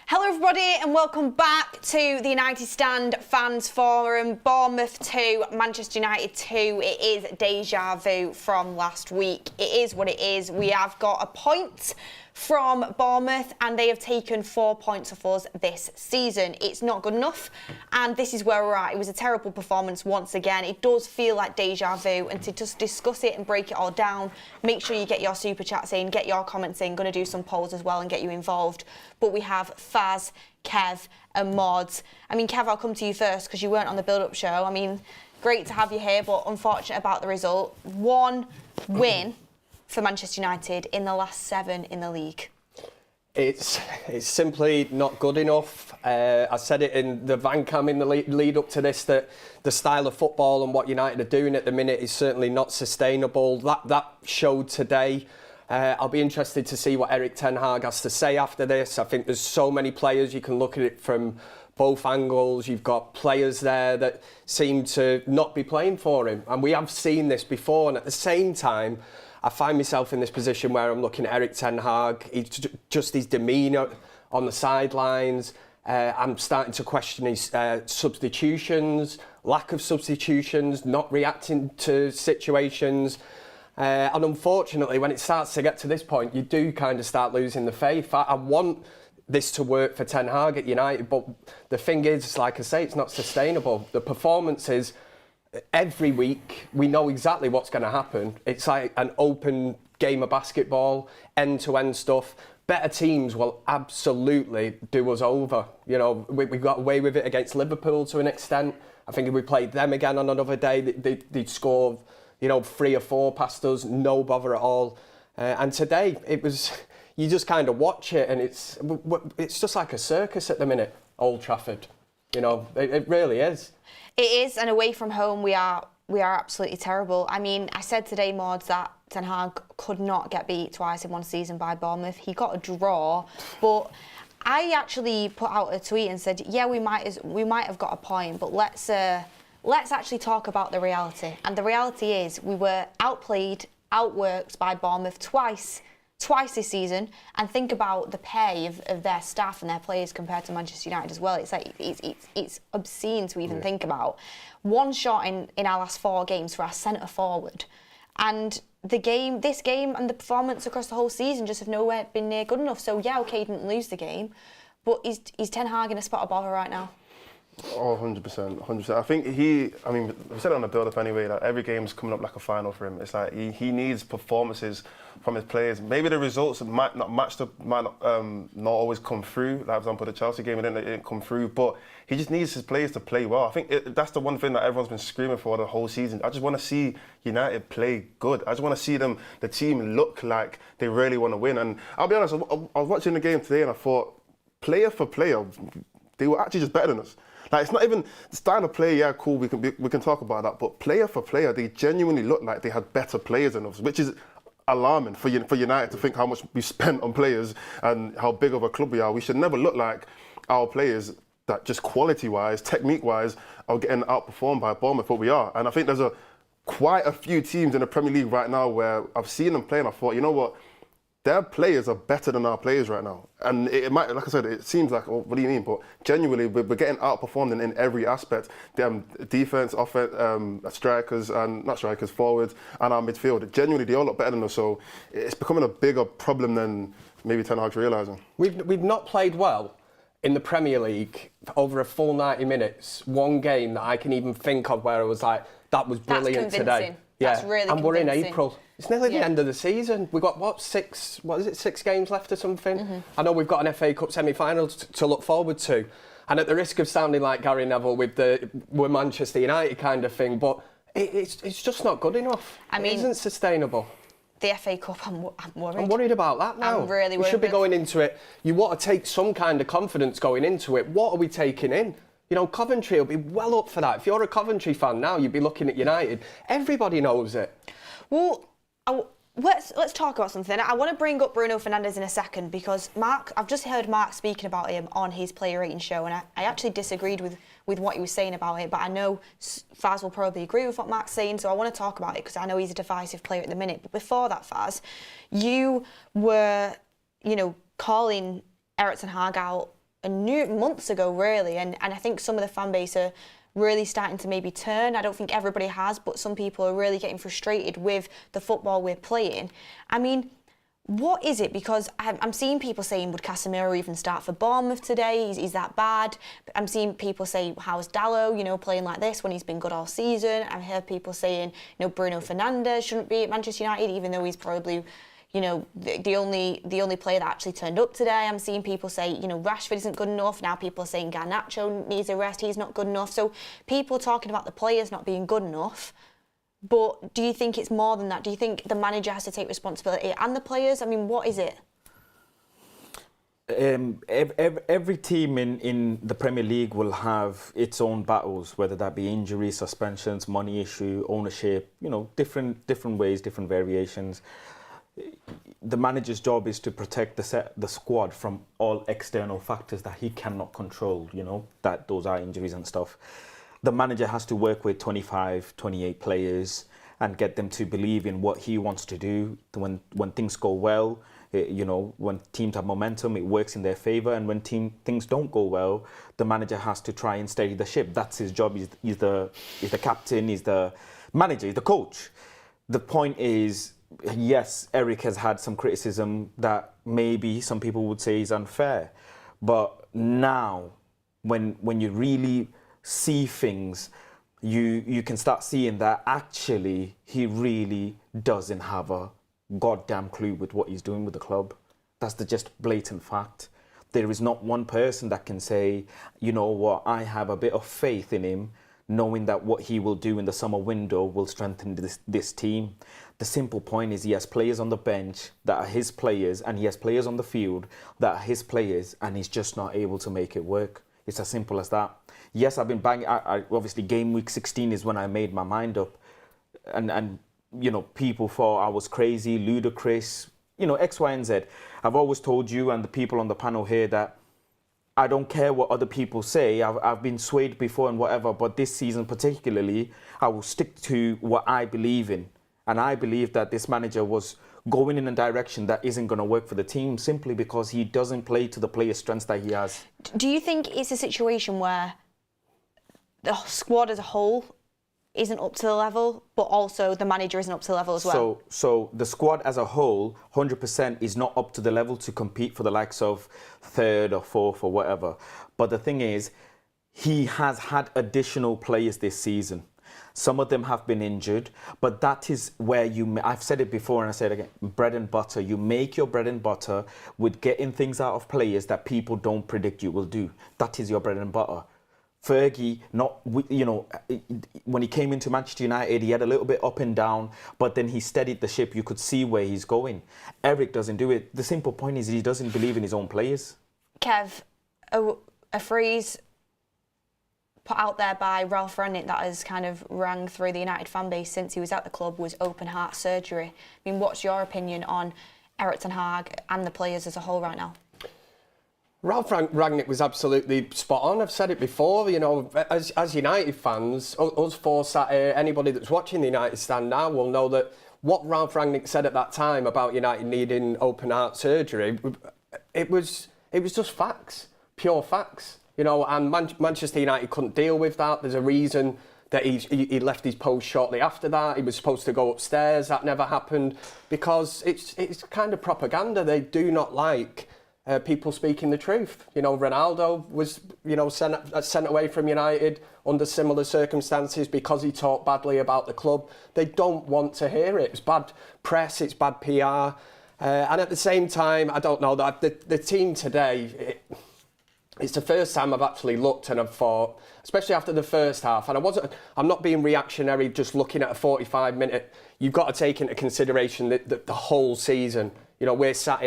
Hello everybody and welcome back to the United Stand Fans Forum. Bournemouth 2, Manchester United 2. It is deja vu from last week. It is what it is. We have got a point from Bournemouth and they have taken 4 points off us this season. It's not good enough and this is where we're at. It was a terrible performance once again. It does feel like deja vu, and to just discuss it and break it all down, make sure you get your super chats in, get your comments in, going to do some polls as well and get you involved. But we have Faz, Kev and Mordzs. I mean, Kev, I'll come to you first because you weren't on the build-up show. I mean, great to have you here, but unfortunate about the result. One win for Manchester United in the last 7 in the league. It's simply not good enough. I said it in the van cam in the lead up to this, that the style of football and what United are doing at the minute is certainly not sustainable. That showed today. I'll be interested to see what Erik ten Hag has to say after this. I think there's so many players, you can look at it from both angles. You've got players there that seem to not be playing for him, and we have seen this before. And at the same time, I find myself in this position where I'm looking at Erik ten Hag, just his demeanour on the sidelines. I'm starting to question his substitutions, lack of substitutions, not reacting to situations. And unfortunately, when it starts to get to this point, you do kind of start losing the faith. I want this to work for Ten Hag at United, but the thing is, like I say, it's not sustainable. The performances, every week, we know exactly what's going to happen. It's like an open game of basketball, end-to-end stuff. Better teams will absolutely do us over. You know, we got away with it against Liverpool to an extent. I think if we played them again on another day, they'd score, you know, 3 or 4 past us, no bother at all. And today, it was, you just kind of watch it and it's just like a circus at the minute, Old Trafford. You know, it really is. It is, and away from home, we are absolutely terrible. I mean, I said today, Mordzs, that Ten Hag could not get beat twice in one season by Bournemouth. He got a draw, but I actually put out a tweet and said, yeah, we might have got a point, but let's actually talk about the reality. And the reality is, we were outplayed, outworked by Bournemouth twice this season, and think about the pay of their staff and their players compared to Manchester United as well. It's like it's obscene to even think about. One shot in our last 4 games for our centre forward, and this game and the performance across the whole season just have nowhere been near good enough. So yeah, okay, he didn't lose the game, but is Ten Hag in a spot of bother right now? Oh, 100%. I think we said it on the build-up anyway, that every game's coming up like a final for him. It's like he needs performances from his players. Maybe the results might not match not always come through. Like, for example, the Chelsea game, it didn't come through, but he just needs his players to play well. I think that's the one thing that everyone's been screaming for the whole season. I just want to see United play good. I just want to see the team look like they really want to win. And I'll be honest, I was watching the game today and I thought, player for player, they were actually just better than us. Like, it's not even the style of play. Yeah, cool. We can talk about that. But player for player, they genuinely look like they had better players than us, which is alarming for United to think how much we spent on players and how big of a club we are. We should never look like our players that just quality-wise, technique-wise, are getting outperformed by Bournemouth. But we are, and I think there's quite a few teams in the Premier League right now where I've seen them play and I thought, you know what? Their players are better than our players right now. And it might, like I said, it seems like, oh, what do you mean? But genuinely, we're getting outperformed in every aspect. Defense, offense, strikers, and not strikers, forwards, and our midfield. Genuinely, they all look better than us. So it's becoming a bigger problem than maybe Ten Hag's realising. We've not played well in the Premier League over a full 90 minutes. One game that I can even think of where I was like, that was brilliant today. Yeah, that's really and convincing. We're in April. It's nearly the end of the season. We've got, 6 games left or something? Mm-hmm. I know we've got an FA Cup semi-final to look forward to. And at the risk of sounding like Gary Neville with we're Manchester United kind of thing, but it's just not good enough. It isn't sustainable. The FA Cup, I'm worried. I'm worried about that now. I'm really worried. We should be going into it. You want to take some kind of confidence going into it. What are we taking in? You know, Coventry will be well up for that. If you're a Coventry fan now, you'd be looking at United. Everybody knows it. Well, let's talk about something. I want to bring up Bruno Fernandes in a second because I've just heard Mark speaking about him on his player rating show, and I actually disagreed with what he was saying about it, but I know Faz will probably agree with what Mark's saying, so I want to talk about it because I know he's a divisive player at the minute. But before that, Faz, you were, calling Erik ten Hag out months ago, really, and I think some of the fan base are really starting to maybe turn. I don't think everybody has, but some people are really getting frustrated with the football we're playing. I mean, what is it? Because I'm seeing people saying, would Casemiro even start for Bournemouth today? Is that bad? I'm seeing people say, how's Diallo, playing like this when he's been good all season? I've heard people saying, Bruno Fernandes shouldn't be at Manchester United, even though he's probably the only player that actually turned up today. I'm seeing people say, Rashford isn't good enough. Now people are saying Garnacho needs a rest, he's not good enough. So people talking about the players not being good enough. But do you think it's more than that? Do you think the manager has to take responsibility and the players? I mean, what is it? Every team in the Premier League will have its own battles, whether that be injuries, suspensions, money issue, ownership, different ways, different variations. The manager's job is to protect the squad from all external factors that he cannot control, that those are injuries and stuff. The manager has to work with 25, 28 players and get them to believe in what he wants to do. When things go well, when teams have momentum, it works in their favour. And when things don't go well, the manager has to try and steady the ship. That's his job. He's the captain, he's the manager, he's the coach. The point is, yes, Erik has had some criticism that maybe some people would say is unfair. But now, when you really see things, you can start seeing that actually he really doesn't have a goddamn clue with what he's doing with the club. That's the just blatant fact. There is not one person that can say, I have a bit of faith in him, knowing that what he will do in the summer window will strengthen this team. The simple point is he has players on the bench that are his players, and he has players on the field that are his players, and he's just not able to make it work. It's as simple as that. Yes, I've been banging. Obviously, game week 16 is when I made my mind up, and people thought I was crazy, ludicrous, X, Y, and Z. I've always told you and the people on the panel here that I don't care what other people say. I've been swayed before and whatever, but this season particularly, I will stick to what I believe in. And I believe that this manager was going in a direction that isn't going to work for the team simply because he doesn't play to the player's strengths that he has. Do you think it's a situation where the squad as a whole isn't up to the level, but also the manager isn't up to the level as well? So the squad as a whole, 100% is not up to the level to compete for the likes of third or fourth or whatever. But the thing is, he has had additional players this season. Some of them have been injured, but that is where I've said it before and I say it again, bread and butter. You make your bread and butter with getting things out of players that people don't predict you will do. That is your bread and butter. Fergie, when he came into Manchester United, he had a little bit up and down, but then he steadied the ship. You could see where he's going. Erik doesn't do it. The simple point is he doesn't believe in his own players. Kev, a phrase put out there by Ralph Rangnick that has kind of rang through the United fan base since he was at the club was open heart surgery. I mean, what's your opinion on Erik ten Hag and the players as a whole right now? Ralph Rangnick was absolutely spot on. I've said it before, as United fans, us four sat here, anybody that's watching the United stand now will know that what Ralph Rangnick said at that time about United needing open heart surgery, it was just facts, pure facts. And Manchester United couldn't deal with that. There's a reason that he left his post shortly after that. He was supposed to go upstairs. That never happened because it's kind of propaganda. They do not like people speaking the truth. Ronaldo was sent away from United under similar circumstances because he talked badly about the club. They don't want to hear it. It's bad press. It's bad PR. And at the same time, I don't know that the team today. It's the first time I've actually looked and I've thought, especially after the first half, and I'm not being reactionary just looking at a 45-minute. You've got to take into consideration the whole season. We're sat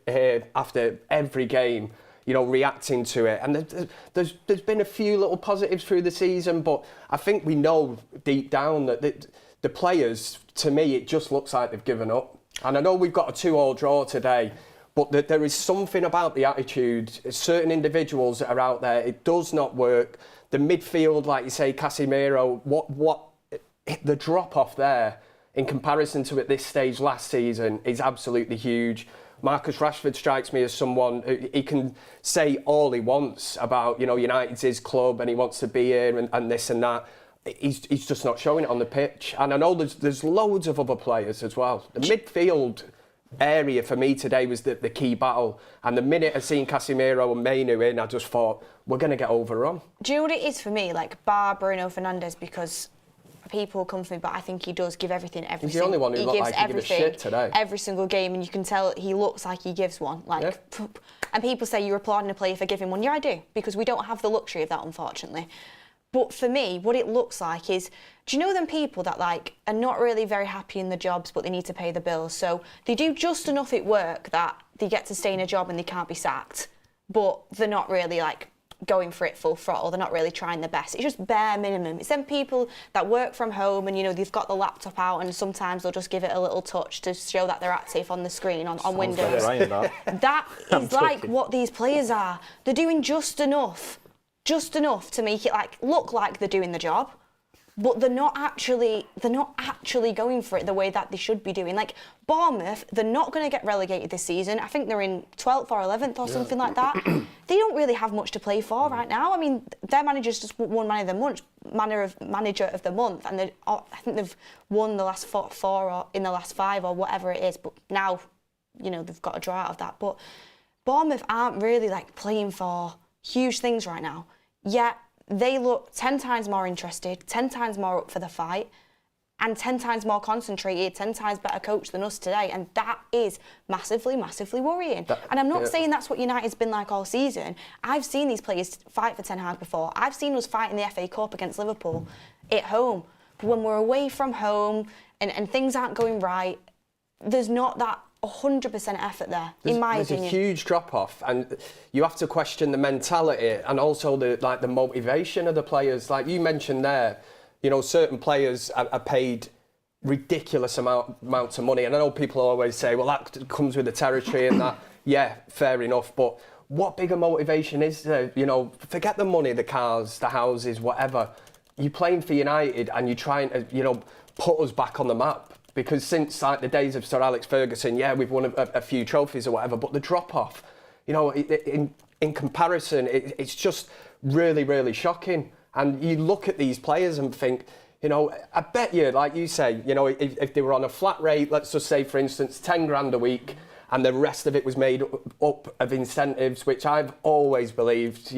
here after every game, reacting to it. And there's been a few little positives through the season, but I think we know deep down that the players, to me, it just looks like they've given up. And I know we've got a 2-2 draw today, but there is something about the attitude. Certain individuals that are out there, it does not work. The midfield, like you say, Casemiro, the drop-off there in comparison to at this stage last season is absolutely huge. Marcus Rashford strikes me as someone who he can say all he wants about, United's his club and he wants to be here and this and that. He's just not showing it on the pitch. And I know there's loads of other players as well. The midfield area for me today was the key battle. And the minute I seen Casemiro and Mainu in, I just thought, we're going to get overrun. Do you know what it is for me? Like, bar Bruno Fernandes, because people come for me, but I think he does give everything. He's the only one who looked like he gives a shit today. Every single game, and you can tell he looks like he gives one. And people say you're applauding a player for giving one. Yeah, I do, because we don't have the luxury of that, unfortunately. But for me, what it looks like is, do you know them people that are not really very happy in the jobs, but they need to pay the bills? So they do just enough at work that they get to stay in a job and they can't be sacked, but they're not really going for it full throttle. They're not really trying their best. It's just bare minimum. It's them people that work from home and they've got the laptop out and sometimes they'll just give it a little touch to show that they're active on the screen on Windows. That is what these players are. They're doing just enough to make it look like they're doing the job, but they're not actually going for it the way that they should be doing. Like Bournemouth, they're not going to get relegated this season. I think they're in 12th or 11th or something like that. They don't really have much to play for right now. I mean, their manager's just won manager of the month, and I think they've won the last four or in the last 5 or whatever it is. But now, they've got to draw out of that. But Bournemouth aren't really playing for huge things right now. Yet they look 10 times more interested, 10 times more up for the fight, and 10 times more concentrated, 10 times better coached than us today. And that is massively, massively worrying. And I'm not saying that's what United's been like all season. I've seen these players fight for Ten Hag before. I've seen us fight in the FA Cup against Liverpool at home. But when we're away from home and things aren't going right, there's not that 100% effort there, in my opinion. There's a huge drop-off, and you have to question the mentality and also the motivation of the players. Like you mentioned there, certain players are paid ridiculous amounts of money, and I know people always say, well, that comes with the territory and that. Yeah, fair enough, but what bigger motivation is there? Forget the money, the cars, the houses, whatever. You're playing for United and you're trying to, put us back on the map. Because since the days of Sir Alex Ferguson, we've won a few trophies or whatever, but the drop-off, in comparison, it's just really, really shocking. And you look at these players and think, I bet you, like you say, if they were on a flat rate, let's just say, for instance, 10 grand a week, and the rest of it was made up of incentives, which I've always believed,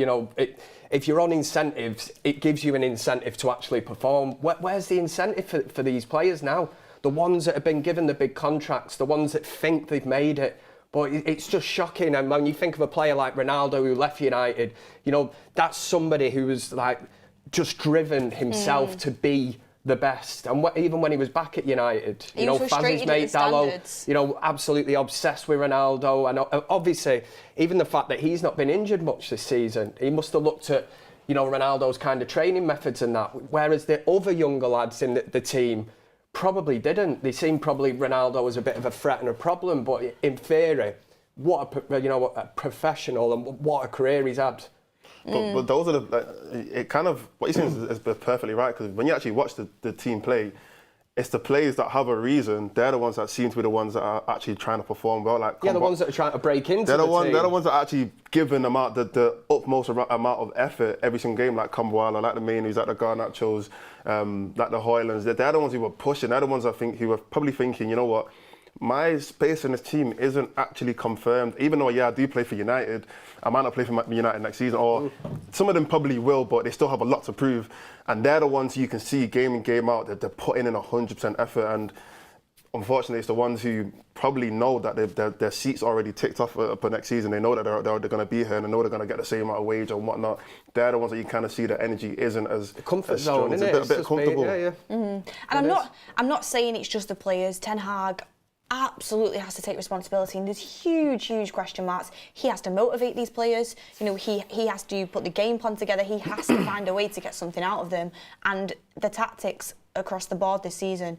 if you're on incentives, it gives you an incentive to actually perform. Where's the incentive for these players now? The ones that have been given the big contracts, the ones that think they've made it. But it's just shocking. And when you think of a player like Ronaldo who left United, that's somebody who was just driven himself to be the best. And even when he was back at United, Faz's mate Diallo, absolutely obsessed with Ronaldo. And obviously, even the fact that he's not been injured much this season, he must have looked at, Ronaldo's kind of training methods and that. Whereas the other younger lads in the team probably didn't. They seemed probably Ronaldo was a bit of a threat and a problem, but in theory, what a professional and what a career he's had. But those are what you're saying is perfectly right, because when you actually watch the team play, it's the players that have a reason. They're the ones that seem to be the ones that are actually trying to perform well. The ones that are trying to break into the team. They're the ones that are actually giving them out the utmost amount of effort every single game, like Kumbuala, like the Mainus, like the Garnachos, like the Hoylands. They're the ones who were pushing. They're the ones who were probably thinking, my space in this team isn't actually confirmed. Even though, I do play for United, I might not play for United next season, or some of them probably will, but they still have a lot to prove. And they're the ones you can see game in, game out, that they're putting in 100% effort. And unfortunately, it's the ones who probably know that their seats already ticked off for next season. They know that they're going to be here, and they know they're going to get the same amount of wage and whatnot. They're the ones that you kind of see the energy isn't as comfort strong. zone, It's isn't a bit comfortable. And I'm not saying it's just the players. Ten Hag absolutely has to take responsibility, and there's huge question marks. He has to motivate these players. He has to put the game plan together. He has to find a way to get something out of them. And the tactics across the board this season,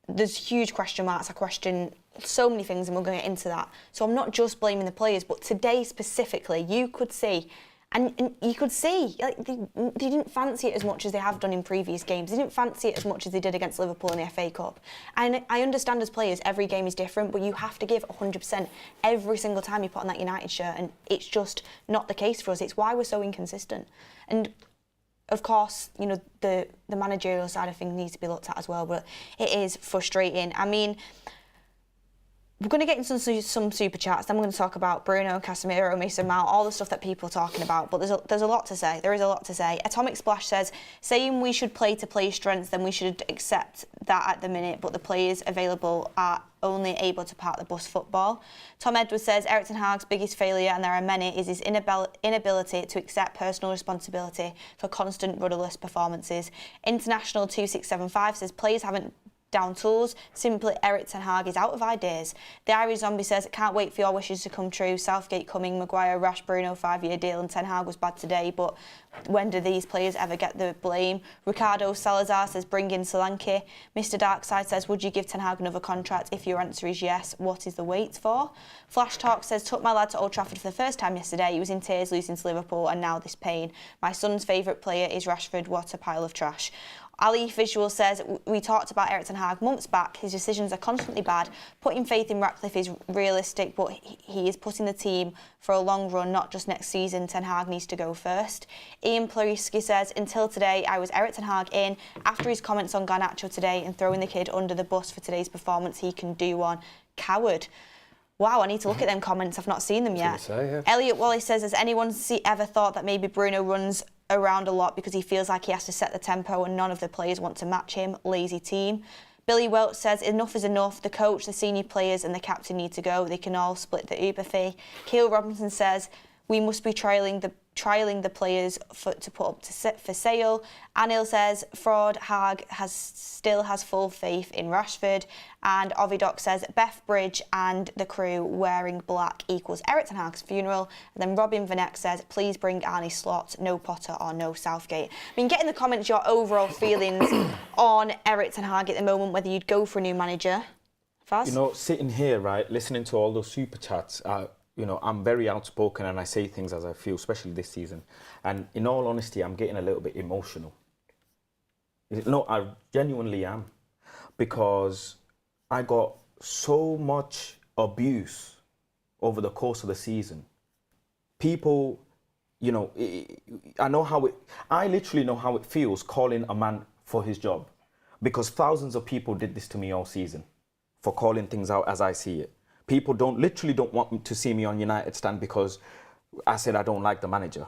there's huge question marks. I question so many things, and we're going to get into that. So I'm not just blaming the players, but today specifically, you could see, and you could see, like, they didn't fancy it as much as they have done in previous games. They didn't fancy it as much as they did against Liverpool in the FA Cup. And I understand as players, every game is different, but you have to give 100% every single time you put on that United shirt, and it's just not the case for us. It's why we're so inconsistent. And of course, you know, the managerial side of things needs to be looked at as well, but it is frustrating. I mean, we're going to get into some super chats, then we're going to talk about Bruno, Casemiro, Mason Mount, all the stuff that people are talking about, but there's a lot to say. There is a lot to say. Atomic Splash says, saying we should play to play strengths, then we should accept that at the minute, but the players available are only able to park the bus football. Tom Edwards says, Erik ten Hag's biggest failure, and there are many, is his inability to accept personal responsibility for constant rudderless performances. International 2675 says, players haven't down tools. Simply, Erik ten Hag is out of ideas. The Irish Zombie says, can't wait for your wishes to come true. Southgate coming, Maguire, rash Bruno, 5-year deal, and Ten Hag was bad today, but when do these players ever get the blame? Ricardo Salazar says, bring in Solanke. Mr. Darkside says, would you give Ten Hag another contract? If your answer is yes, what is the wait for? Flash Talk says, took my lad to Old Trafford for the first time yesterday. He was in tears losing to Liverpool, and now this pain. My son's favourite player is Rashford. What a pile of trash. Ali Visual says, we talked about Erik ten Hag months back. His decisions are constantly bad. Putting faith in Ratcliffe is realistic, but he is putting the team for a long run, not just next season. Ten Hag needs to go first. Ian Pluriski says, until today, I was Erik ten Hag in. After his comments on Garnacho today and throwing the kid under the bus for today's performance, he can do one. Coward. Wow, I need to look at them comments. I've not seen them yet. Elliot Wallace says, has anyone ever thought that maybe Bruno runs around a lot because he feels like he has to set the tempo and none of the players want to match him? Lazy team. Billy Welch says, enough is enough. The coach, the senior players and the captain need to go. They can all split the Uber fee. Keel Robinson says, we must be trialling the players to put up for sale. Anil says, fraud Hag still has full faith in Rashford. And Ovidoc says, Beth Bridge and the crew wearing black equals Erik ten Hag's funeral. And then Robin Vanek says, please bring Arnie Slot, no Potter or no Southgate. I mean, get in the comments your overall feelings on Erik ten Hag at the moment, whether you'd go for a new manager. Faz? You know, sitting here, right, listening to all those super chats, you know, I'm very outspoken and I say things as I feel, especially this season. And in all honesty, I'm getting a little bit emotional. No, I genuinely am. Because I got so much abuse over the course of the season. People, you know, I literally know how it feels calling a man for his job. Because thousands of people did this to me all season for calling things out as I see it. People literally don't want to see me on United stand because I said I don't like the manager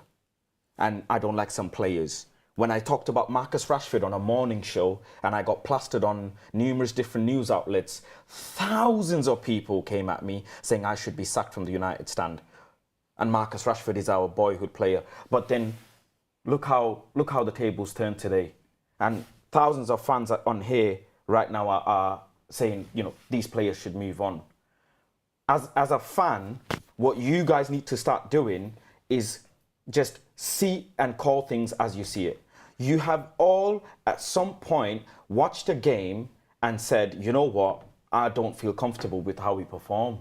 and I don't like some players. When I talked about Marcus Rashford on a morning show and I got plastered on numerous different news outlets, thousands of people came at me saying I should be sacked from the United stand. And Marcus Rashford is our boyhood player. But then look how the tables turned today. And thousands of fans on here right now are saying, you know, these players should move on. As a fan, what you guys need to start doing is just see and call things as you see it. You have all, at some point, watched a game and said, you know what, I don't feel comfortable with how we perform.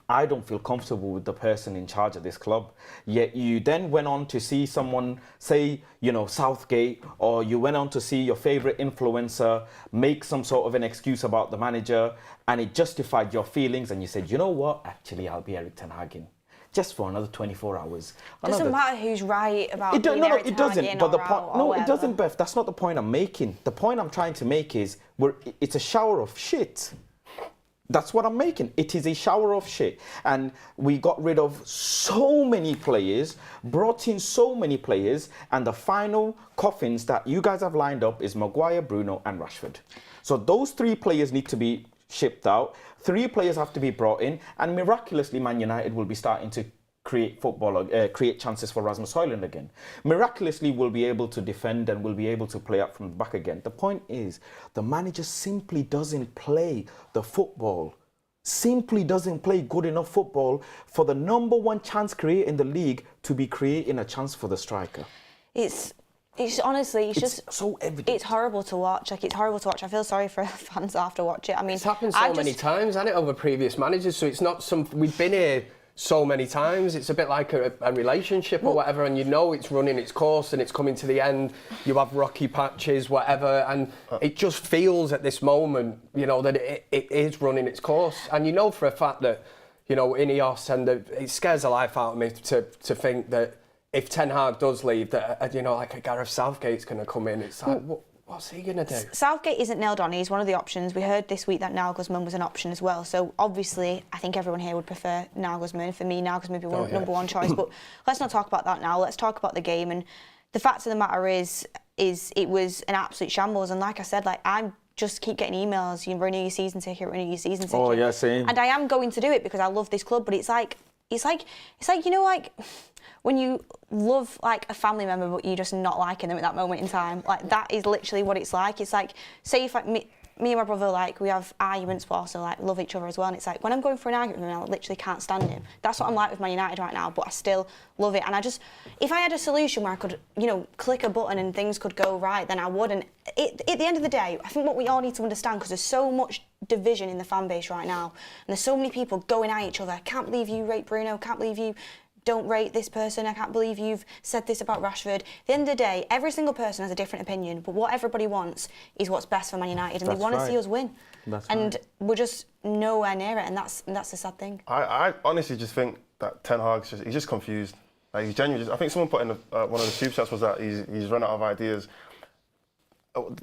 I don't feel comfortable with the person in charge of this club. Yet you then went on to see someone, say, you know, Southgate, or you went on to see your favourite influencer make some sort of an excuse about the manager, and it justified your feelings, and you said, you know what, actually, I'll be Erik ten Hag in. Just for another 24 hours. Doesn't matter who's right about it. No, it doesn't. But the point, no, it doesn't, Beth. That's not the point I'm making. The point I'm trying to make is, it's a shower of shit. That's what I'm making. It is a shower of shit. And we got rid of so many players, brought in so many players, and the final coffins that you guys have lined up is Maguire, Bruno, and Rashford. So those three players need to be shipped out. 3 players have to be brought in, and miraculously, Man United will be starting to create create chances for Rasmus Højlund again. Miraculously, we'll be able to defend and we'll be able to play up from the back again. The point is, the manager simply doesn't play the football. Simply doesn't play good enough football for the #1 chance creator in the league to be creating a chance for the striker. It's It's honestly, it's just so evident. It's horrible to watch. Like, it's horrible to watch. I feel sorry for fans that have to watch it. I mean, it's happened so many times, hasn't it, over previous managers? So it's not something we've been here so many times. It's a bit like a relationship or whatever, and you know it's running its course and it's coming to the end. You have rocky patches, whatever, and it just feels at this moment, you know, that it is running its course. And you know for a fact that, you know, Ineos and it scares the life out of me to think that if Ten Hag does leave, that, you know, like a Gareth Southgate's going to come in. It's like, what's he going to do? Southgate isn't nailed on. He's one of the options. We heard this week that Nagelsmann was an option as well. So obviously, I think everyone here would prefer Nagelsmann. For me, Nagelsmann would be number one choice. But let's not talk about that now. Let's talk about the game. And the fact of the matter is it was an absolute shambles. And like I said, like, I'm just keep getting emails. You renew your season ticket, renew your season ticket. Oh yeah, same. And I am going to do it because I love this club. But it's like you know, like, when you love like a family member but you're just not liking them at that moment in time, like, that is literally what it's like. It's like, say if like me and my brother, like, we have arguments but also like love each other as well, and it's like when I'm going for an argument with him, I literally can't stand him. That's what I'm like with Man United right now, but I still love it. And if I had a solution where I could, you know, click a button and things could go right, then I would. And at the end of the day, I think what we all need to understand, because there's so much division in the fan base right now, and there's so many people going at each other. I can't believe you rate Bruno, can't believe you don't rate this person, I can't believe you've said this about Rashford. At the end of the day, every single person has a different opinion, but what everybody wants is what's best for Man United, and they want to see us win. And we're just nowhere near it, and that's the sad thing. I honestly just think that Ten Hag's he's just confused. Like, he's genuinely I think someone put in one of the super chats was that he's run out of ideas.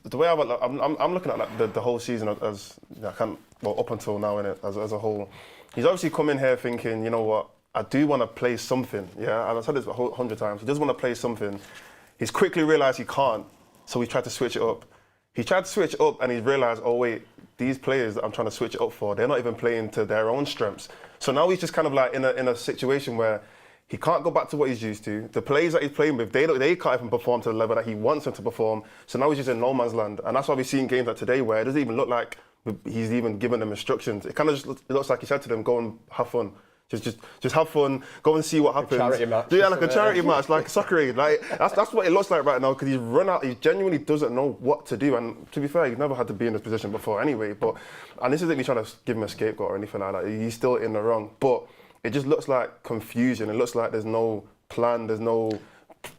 The way I'm looking at like the whole season as up until now, innit, as a whole. He's obviously come in here thinking, you know what, I do want to play something, yeah? And I've said this 100 times. He does want to play something. He's quickly realised he can't, so he tried to switch it up. He tried to switch it up and he's realised, oh wait, these players that I'm trying to switch it up for, they're not even playing to their own strengths. So now he's just kind of like in a situation where he can't go back to what he's used to. The players that he's playing with, they can't even perform to the level that he wants them to perform. So now he's just in no man's land. And that's why we've seen games like today where it doesn't even look like he's even giving them instructions. It kind of just looks like he said to them, go and have fun. Just have fun, go and see what happens. Charity match. Yeah, like a charity match, like soccer aid. Like that's what it looks like right now, because he's run out. He genuinely doesn't know what to do. And to be fair, he's never had to be in this position before anyway. And this isn't me trying to give him a scapegoat or anything like that. He's still in the wrong. But it just looks like confusion. It looks like there's no plan. There's no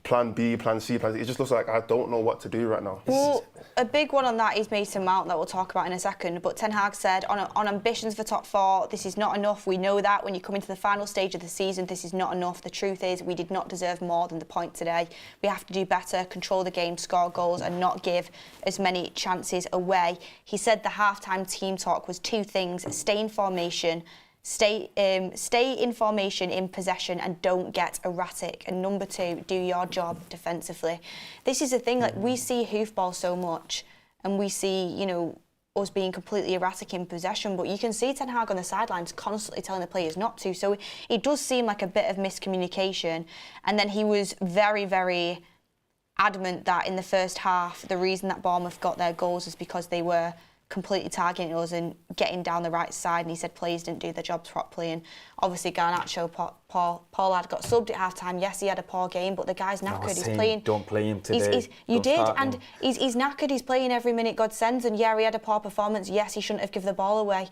plan B, plan C, plan Z. It just looks like I don't know what to do right now. Well, a big one on that is Mason Mount that we'll talk about in a second. But Ten Hag said on ambitions for top four, this is not enough. We know that when you come into the final stage of the season, this is not enough. The truth is we did not deserve more than the point today. We have to do better, control the game, score goals and not give as many chances away. He said the half-time team talk was two things: stay in formation, stay in formation, in possession, and don't get erratic. And number two, do your job defensively. This is the thing, like, we see hoofball so much and we see, you know, us being completely erratic in possession, but you can see Ten Hag on the sidelines constantly telling the players not to. So it does seem like a bit of miscommunication. And then he was very, very adamant that in the first half, the reason that Bournemouth got their goals is because they were completely targeting us and getting down the right side, and he said players didn't do their jobs properly. And obviously Garnacho, Paul had got subbed at half-time. Yes, he had a poor game, but the guy's knackered. He's playing. Don't play him today. He's knackered. He's playing every minute God sends. And yeah, he had a poor performance. Yes, he shouldn't have given the ball away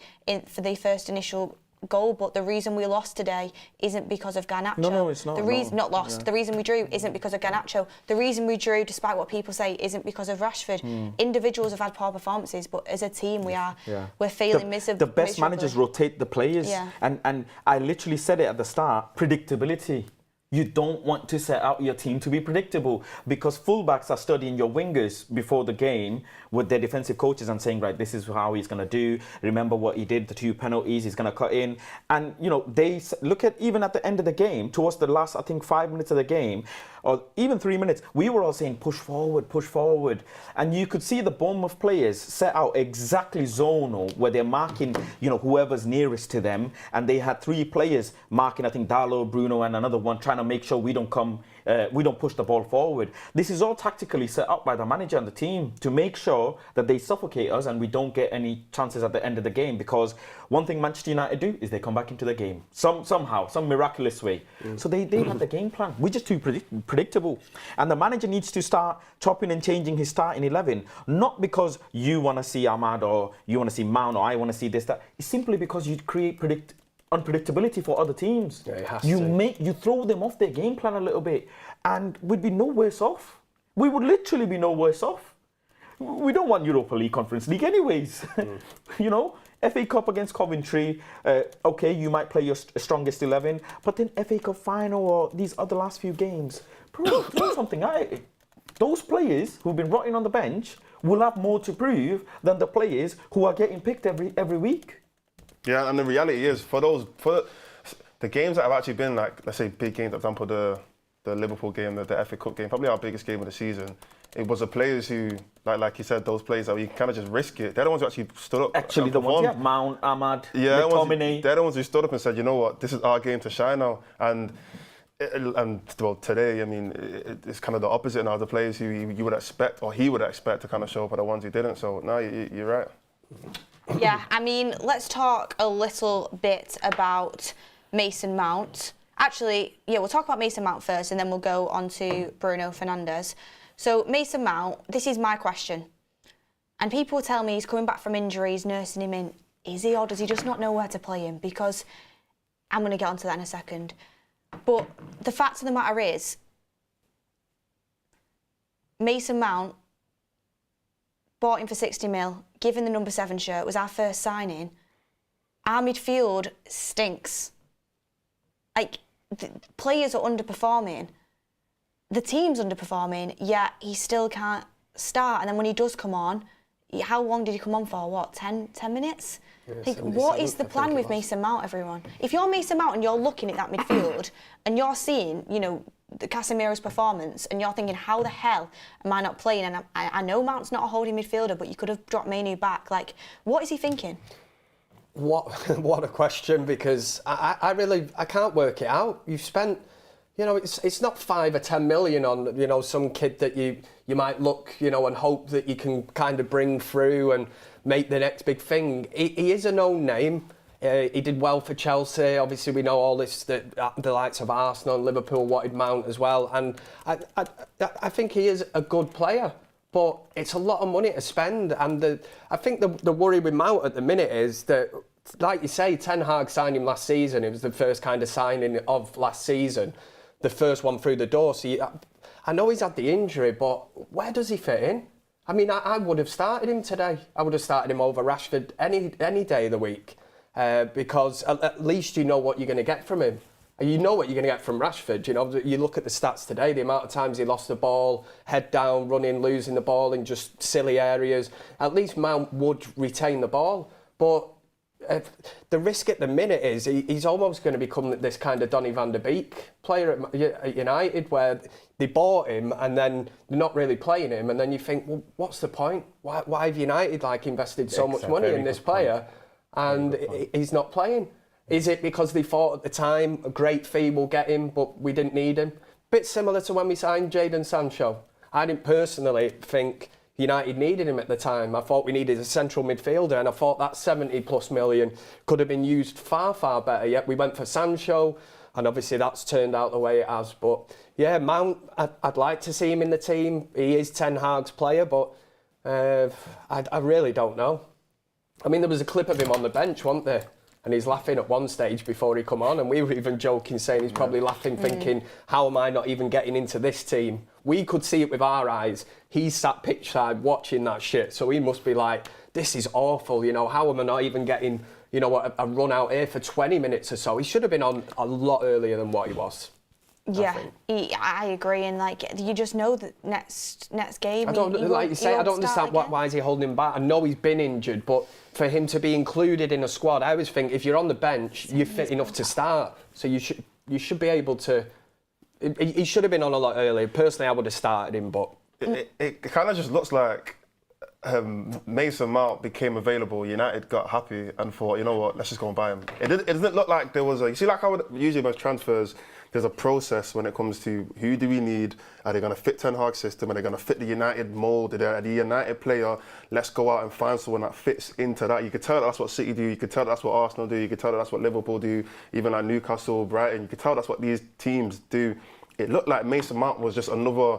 for the first initial goal, but the reason we lost today isn't because of Garnacho. No, it's not. The reason not lost. Yeah. The reason we drew isn't because of Garnacho. The reason we drew, despite what people say, isn't because of Rashford. Individuals have had poor performances, but as a team, we're failing miserably. The best managers rotate the players, and I literally said it at the start: predictability. You don't want to set out your team to be predictable, because fullbacks are studying your wingers before the game with their defensive coaches and saying, right, this is how he's going to do. Remember what he did, the 2 penalties, he's going to cut in. And, you know, they look at even at the end of the game, towards the last, I think, 5 minutes of the game, or even 3 minutes, we were all saying, push forward, push forward. And you could see the Bournemouth players set out exactly zonal, where they're marking, you know, whoever's nearest to them. And they had 3 players marking, I think, Diallo, Bruno, and another one, trying kind of make sure we don't push the ball forward. This is all tactically set up by the manager and the team to make sure that they suffocate us and we don't get any chances at the end of the game. Because one thing Manchester United do is they come back into the game somehow, some miraculous way. So they have the game plan. We're just too predictable. And the manager needs to start chopping and changing his starting 11, not because you want to see Ahmad or you want to see Mount or I want to see this, that. It's simply because you create unpredictability for other teams. Yeah, you throw them off their game plan a little bit, and we'd be no worse off. We would literally be no worse off. We don't want Europa League, Conference League anyways. You know, FA Cup against Coventry, okay, you might play your strongest 11, but then FA Cup final or these other last few games, bro, throw something at it. Those players who've been rotting on the bench will have more to prove than the players who are getting picked every week. Yeah, and the reality is, for the games that have actually been like, let's say, big games, for example, the Liverpool game, the FA Cup game, probably our biggest game of the season, it was the players who, like you said, those players that you kind of just risk it. They're the ones who actually stood up. Actually, the ones, Mount, Ahmad, McTominay. They're the ones who stood up and said, you know what, this is our game to shine now. And well, today, I mean, it's kind of the opposite now. The players who you would expect, or he would expect, to kind of show up are the ones who didn't. So, no, you're right. Yeah, I mean, let's talk a little bit about Mason Mount. Actually, yeah, we'll talk about Mason Mount first and then we'll go on to Bruno Fernandes. So, Mason Mount, this is my question. And people tell me he's coming back from injuries, nursing him in. Is he, or does he just not know where to play him? Because I'm going to get onto that in a second. But the fact of the matter is, Mason Mount, bought him for 60 mil, given the number 7 shirt, was our first signing. Our midfield stinks. Like, the players are underperforming. The team's underperforming, yet he still can't start. And then when he does come on, how long did he come on for? What, 10 minutes? Yeah, what is the plan with Mason Mount, everyone? If you're Mason Mount and you're looking at that midfield and you're seeing, you know, the Casemiro's performance and you're thinking, how the hell am I not playing? And I know Mount's not a holding midfielder, but you could have dropped Manu back. Like, what is he thinking? What a question, because I can't work it out. You've spent, you know, it's not 5 or 10 million on, you know, some kid that you might look, you know, and hope that you can kind of bring through and make the next big thing. He is a known name. He did well for Chelsea. Obviously, we know all this, that the likes of Arsenal and Liverpool wanted Mount as well. And I think he is a good player, but it's a lot of money to spend. And I think the worry with Mount at the minute is that, like you say, Ten Hag signed him last season. It was the first kind of signing of last season, the first one through the door. So I know he's had the injury, but where does he fit in? I mean, I would have started him today. I would have started him over Rashford any day of the week. Because at least you know what you're going to get from him. You know what you're going to get from Rashford. You know, you look at the stats today, the amount of times he lost the ball, head down, running, losing the ball in just silly areas. At least Mount would retain the ball. But the risk at the minute is he's almost going to become this kind of Donny van der Beek player at United, where they bought him and then they're not really playing him. And then you think, well, what's the point? Why have United invested so much money in this player? And he's not playing. Is it because they thought at the time a great fee will get him, but we didn't need him? Bit similar to when we signed Jadon Sancho. I didn't personally think United needed him at the time. I thought we needed a central midfielder, and I thought that 70 plus million could have been used far, far better. Yet we went for Sancho, and obviously that's turned out the way it has. But yeah, Mount, I'd like to see him in the team. He is Ten Hag's player, but I really don't know. I mean, there was a clip of him on the bench, wasn't there? And he's laughing at one stage before he come on, and we were even joking, saying he's probably laughing, thinking, how am I not even getting into this team? We could see it with our eyes. He sat pitch side watching that shit, so he must be like, this is awful, you know, how am I not even getting, you know, a run out here for 20 minutes or so? He should have been on a lot earlier than what he was. Yeah, I agree, and like you just know that next game. I don't understand why is he holding him back. I know he's been injured, but for him to be included in a squad, I always think if you're on the bench, you're fit enough to start. So you should be able to. He should have been on a lot earlier. Personally, I would have started him, but it kind of just looks like Mason Mount became available, United got happy and thought, you know what, let's just go and buy him. It doesn't look like there was you see, like how usually most transfers, there's a process when it comes to who do we need, are they going to fit Ten Hag's system, are they going to fit the United mould, are they a United player, let's go out and find someone that fits into that. You could tell that's what City do, you could tell that's what Arsenal do, you could tell that's what Liverpool do, even like Newcastle, Brighton, you could tell that's what these teams do. It looked like Mason Mount was just another,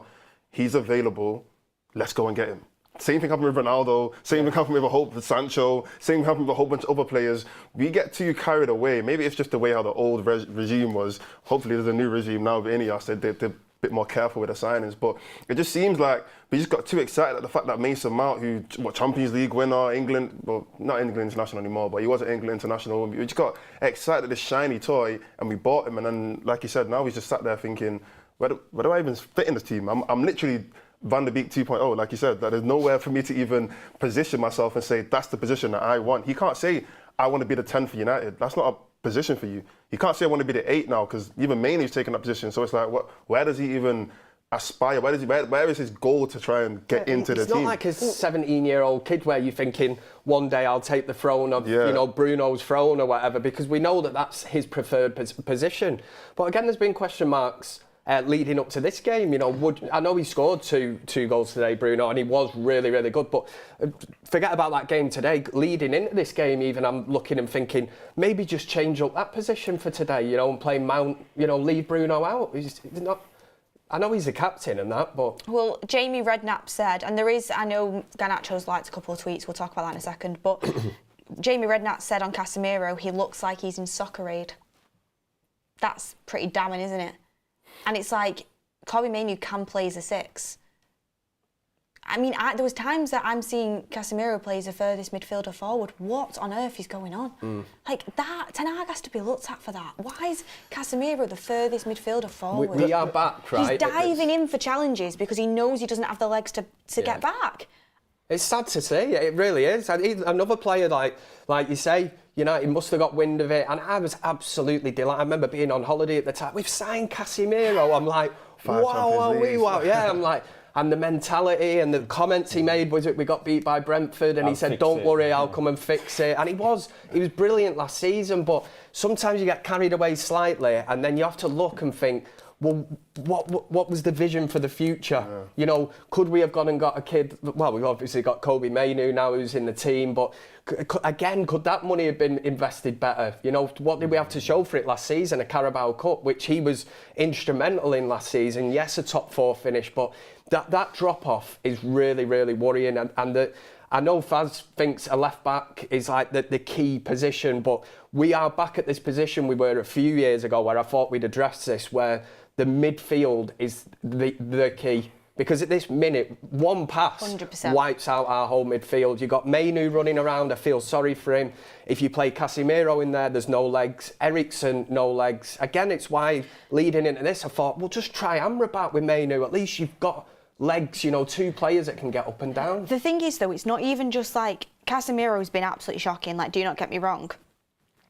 he's available, let's go and get him. Same thing happened with Ronaldo, same thing happened with a whole Sancho, same thing happened with a whole bunch of other players. We get too carried away. Maybe it's just the way how the old regime was. Hopefully there's a new regime now, but any us, they're a bit more careful with the signings. But it just seems like we just got too excited at the fact that Mason Mount, who, Champions League winner, England, well, not England international anymore, but he was an England international. We just got excited at this shiny toy and we bought him. And then, like you said, now he's just sat there thinking, where do I even fit in this team? I'm literally Van der Beek 2.0, like you said, that there's nowhere for me to even position myself and say, that's the position that I want. He can't say, I want to be the 10 for United. That's not a position for you. He can't say, I want to be the 8 now, because even Maine's taking that position. So it's like, where does he even aspire? Where is his goal to try and get into the team? It's not like a 17-year-old kid where you're thinking, one day I'll take the throne of, Bruno's throne or whatever, because we know that that's his preferred position. But again, there's been question marks leading up to this game. I know he scored two goals today, Bruno, and he was really, really good. But forget about that game today. Leading into this game, even I'm looking and thinking maybe just change up that position for today. And play Mount. Leave Bruno out. He's not. I know he's a captain and that, but... Well, Jamie Redknapp said, and there is, I know Garnacho's liked a couple of tweets, we'll talk about that in a second, but Jamie Redknapp said on Casemiro, he looks like he's in soccer aid. That's pretty damning, isn't it? And it's like, Kobbie Mainoo can play as a 6. I mean, there was times that I'm seeing Casemiro play as the furthest midfielder forward. What on earth is going on? Like that, Ten Hag has to be looked at for that. Why is Casemiro the furthest midfielder forward? We are back, right? He's diving in for challenges because he knows he doesn't have the legs to get back. It's sad to see, it really is. Another player, like you say, he must have got wind of it, and I was absolutely delighted. I remember being on holiday at the time. We've signed Casemiro. I'm like, wow. Yeah, I'm like, and the mentality and the comments he made was that we got beat by Brentford, and he said, "Don't worry, I'll come and fix it." And he was brilliant last season. But sometimes you get carried away slightly, and then you have to look and think, well, what was the vision for the future? Yeah. Could we have gone and got a kid? Well, we've obviously got Kobbie Mainoo now who's in the team, but again, could that money have been invested better? What did we have to show for it last season? A Carabao Cup, which he was instrumental in last season. Yes, a top 4 finish, but that drop-off is really, really worrying. And I know Faz thinks a left-back is like the key position, but we are back at this position we were a few years ago where I thought we'd address this, where the midfield is the key. Because at this minute, one pass 100%. wipes out our whole midfield. You've got Mainoo running around, I feel sorry for him. If you play Casemiro in there's no legs. Eriksen, no legs. Again, it's why leading into this, I thought, well, just try Amrabat with Mainoo. At least you've got legs, 2 players that can get up and down. The thing is, though, it's not even just like Casemiro's been absolutely shocking, do not get me wrong.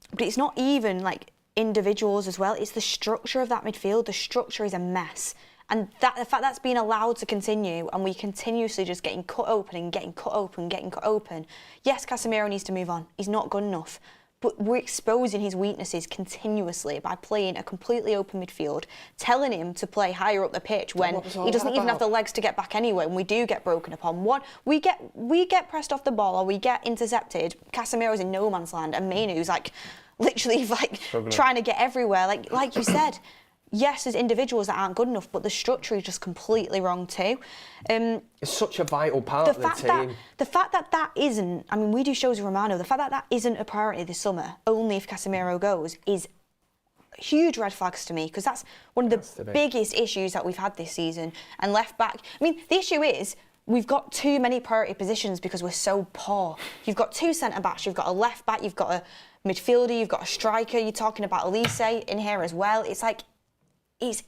But it's not even individuals as well. It's the structure of that midfield. The structure is a mess. And the fact that's been allowed to continue, and we continuously just getting cut open and getting cut open. Yes, Casemiro needs to move on. He's not good enough. But we're exposing his weaknesses continuously by playing a completely open midfield, telling him to play higher up the pitch when he doesn't even have the legs to get back anyway. When we do get broken upon, we get pressed off the ball or we get intercepted. Casemiro's in no man's land, and Mainoo's literally trying to get everywhere. Like you said. Yes, there's individuals that aren't good enough, but the structure is just completely wrong too. It's such a vital part of the team. The fact that isn't, I mean, we do shows with Romano, the fact that isn't a priority this summer, only if Casemiro goes, is huge red flags to me, because that's one of the biggest issues that we've had this season. And left back, I mean, the issue is, we've got too many priority positions because we're so poor. You've got 2 centre-backs, you've got a left-back, you've got a midfielder, you've got a striker, you're talking about Elise in here as well. It's it's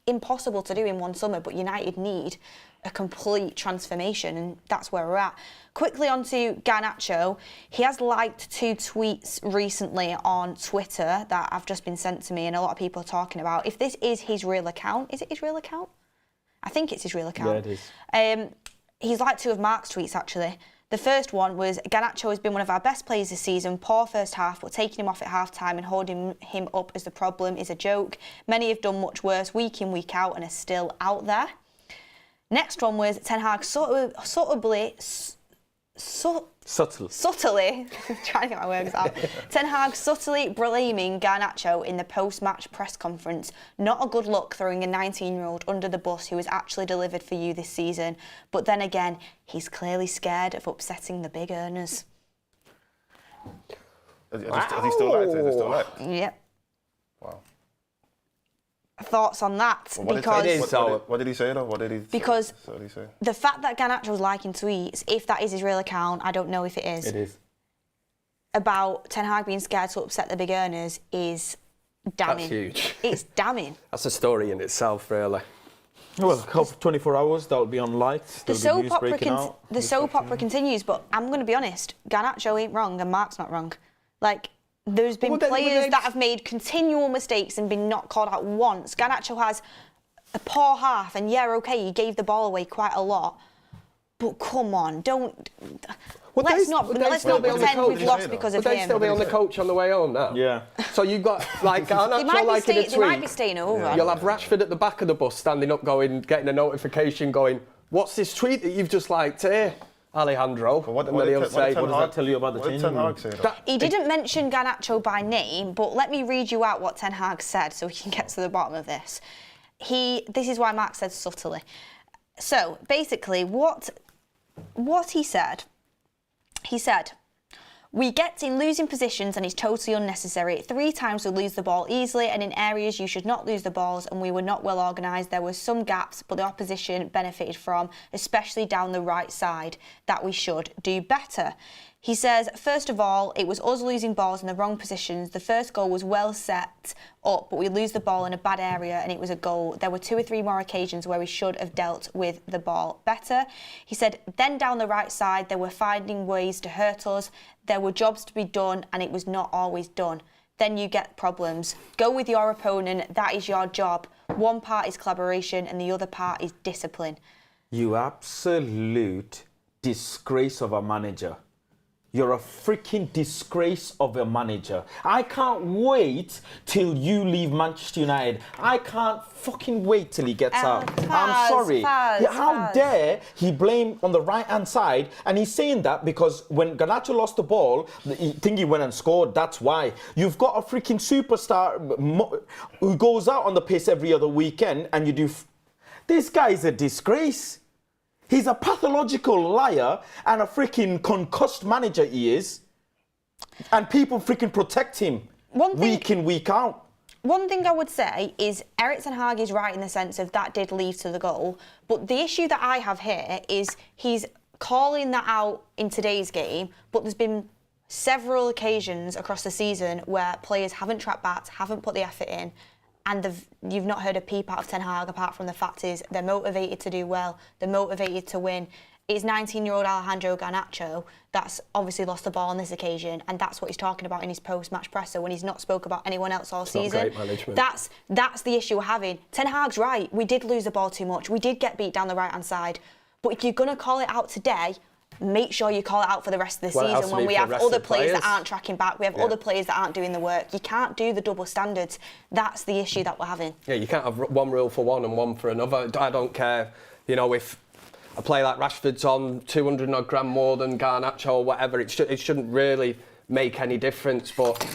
impossible to do in one summer, but United need a complete transformation, and that's where we're at. Quickly on to Garnacho. He has liked 2 tweets recently on Twitter that have just been sent to me, and a lot of people are talking about. If this is his real account, is it his real account? I think it's his real account. Yeah, it is. he's like two of Mark's tweets, actually. The first one was, Garnacho has been one of our best players this season, poor first half, but taking him off at half-time and holding him up as the problem is a joke. Many have done much worse week in, week out and are still out there. Next one was Ten Hag subtly, trying to get my words out. Ten Hag subtly blaming Garnacho in the post-match press conference. Not a good look throwing a 19-year-old under the bus who has actually delivered for you this season. But then again, he's clearly scared of upsetting the big earners. Has he still liked it? Is he still liked? Yep. Wow. Thoughts on that? Well, what did he say though? What did he say? The fact that Garnacho's liking tweets, if that is his real account, I don't know if it is. It is. About Ten Hag being scared to upset the big earners is damning. That's huge. It's damning. That's a story in itself, really. Well, a couple 24 hours, that would be unliked. The soap opera continues, but I'm going to be honest, Garnacho ain't wrong and Mark's not wrong. Like, there's been players that have made continual mistakes and been not called out once. Garnacho has a poor half, and yeah, okay, he gave the ball away quite a lot. But come on, let's not pretend we've lost because of him. Would they still be on the coach on the way home now? Yeah. So you've got, like, Garnacho liking a tweet. They might be staying over. Yeah. You'll have Rashford at the back of the bus standing up getting a notification going, what's this tweet that you've just liked here? Alejandro. What does that tell you about the changing room? He didn't mention Garnacho by name, but let me read you out what Ten Hag said so we can get to the bottom of this. This is why Mark said subtly. So basically, what he said, we get in losing positions and it's totally unnecessary. 3 times we lose the ball easily and in areas you should not lose the balls, and we were not well organised. There were some gaps, but the opposition benefited from, especially down the right side, that we should do better. He says, first of all, it was us losing balls in the wrong positions. The first goal was well set up, but we lose the ball in a bad area and it was a goal. There were 2 or 3 more occasions where we should have dealt with the ball better. He said, then down the right side, they were finding ways to hurt us. There were jobs to be done and it was not always done. Then you get problems. Go with your opponent. That is your job. One part is collaboration and the other part is discipline. You absolute disgrace of a manager. You're a freaking disgrace of a manager. I can't wait till you leave Manchester United. I can't fucking wait till he gets out. I'm sorry. How dare he blame on the right-hand side? And he's saying that because when Garnacho lost the ball, he think he went and scored. That's why. You've got a freaking superstar who goes out on the piss every other weekend and you do... This guy's a disgrace. He's a pathological liar and a freaking concussed manager he is. And people freaking protect him week in, week out. One thing I would say is Erik ten Hag is right in the sense of that did lead to the goal. But the issue that I have here is he's calling that out in today's game, but there's been several occasions across the season where players haven't tracked back, haven't put the effort in, and you've not heard a peep out of Ten Hag apart from the fact is they're motivated to do well, they're motivated to win. It's 19-year-old Alejandro Garnacho that's obviously lost the ball on this occasion, and that's what he's talking about in his post-match presser when he's not spoke about anyone else all season. Not great management. That's the issue we're having. Ten Hag's right. We did lose the ball too much. We did get beat down the right-hand side. But if you're going to call it out today, make sure you call it out for the rest of the season when we have other players that aren't tracking back, we have other players that aren't doing the work. You can't do the double standards. That's the issue that we're having. Yeah, you can't have one rule for one and one for another. I don't care, if a player like Rashford's on 200 odd grand more than Garnacho or whatever, it shouldn't really make any difference. But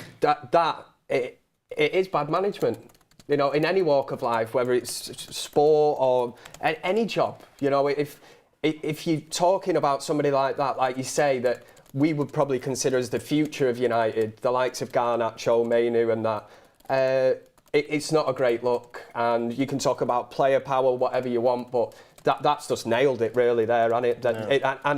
it is bad management. In any walk of life, whether it's sport or any job, if you're talking about somebody like that, like you say, that we would probably consider as the future of United, the likes of Garnacho, Mainu and that, it's not a great look. And you can talk about player power, whatever you want, but that's just nailed it really there, and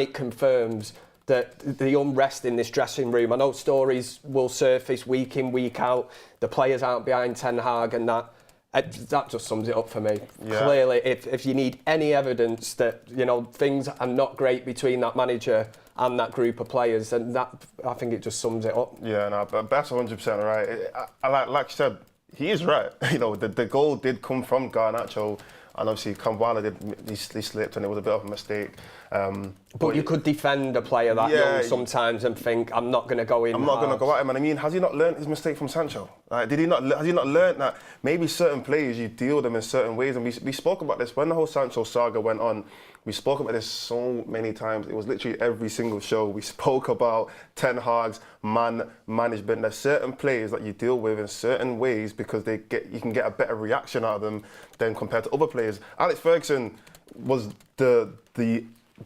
it confirms that the unrest in this dressing room. I know stories will surface week in, week out. The players aren't behind Ten Hag and that. That just sums it up for me. Yeah. Clearly, if you need any evidence that things are not great between that manager and that group of players, then I think it just sums it up. Yeah, no, but Beth's 100% right. Like you said, he is right. The goal did come from Garnacho. And obviously, Kamwala he slipped, and it was a bit of a mistake. But you could defend a player that young sometimes and think, I'm not going to go in. I'm not going to go at him. And I mean, has he not learned his mistake from Sancho? Like, has he not learned that maybe certain players you deal with them in certain ways? And we spoke about this when the whole Sancho saga went on. We spoke about this so many times. It was literally every single show. We spoke about Ten Hag's management. There's certain players that you deal with in certain ways because you can get a better reaction out of them than compared to other players. Alex Ferguson was the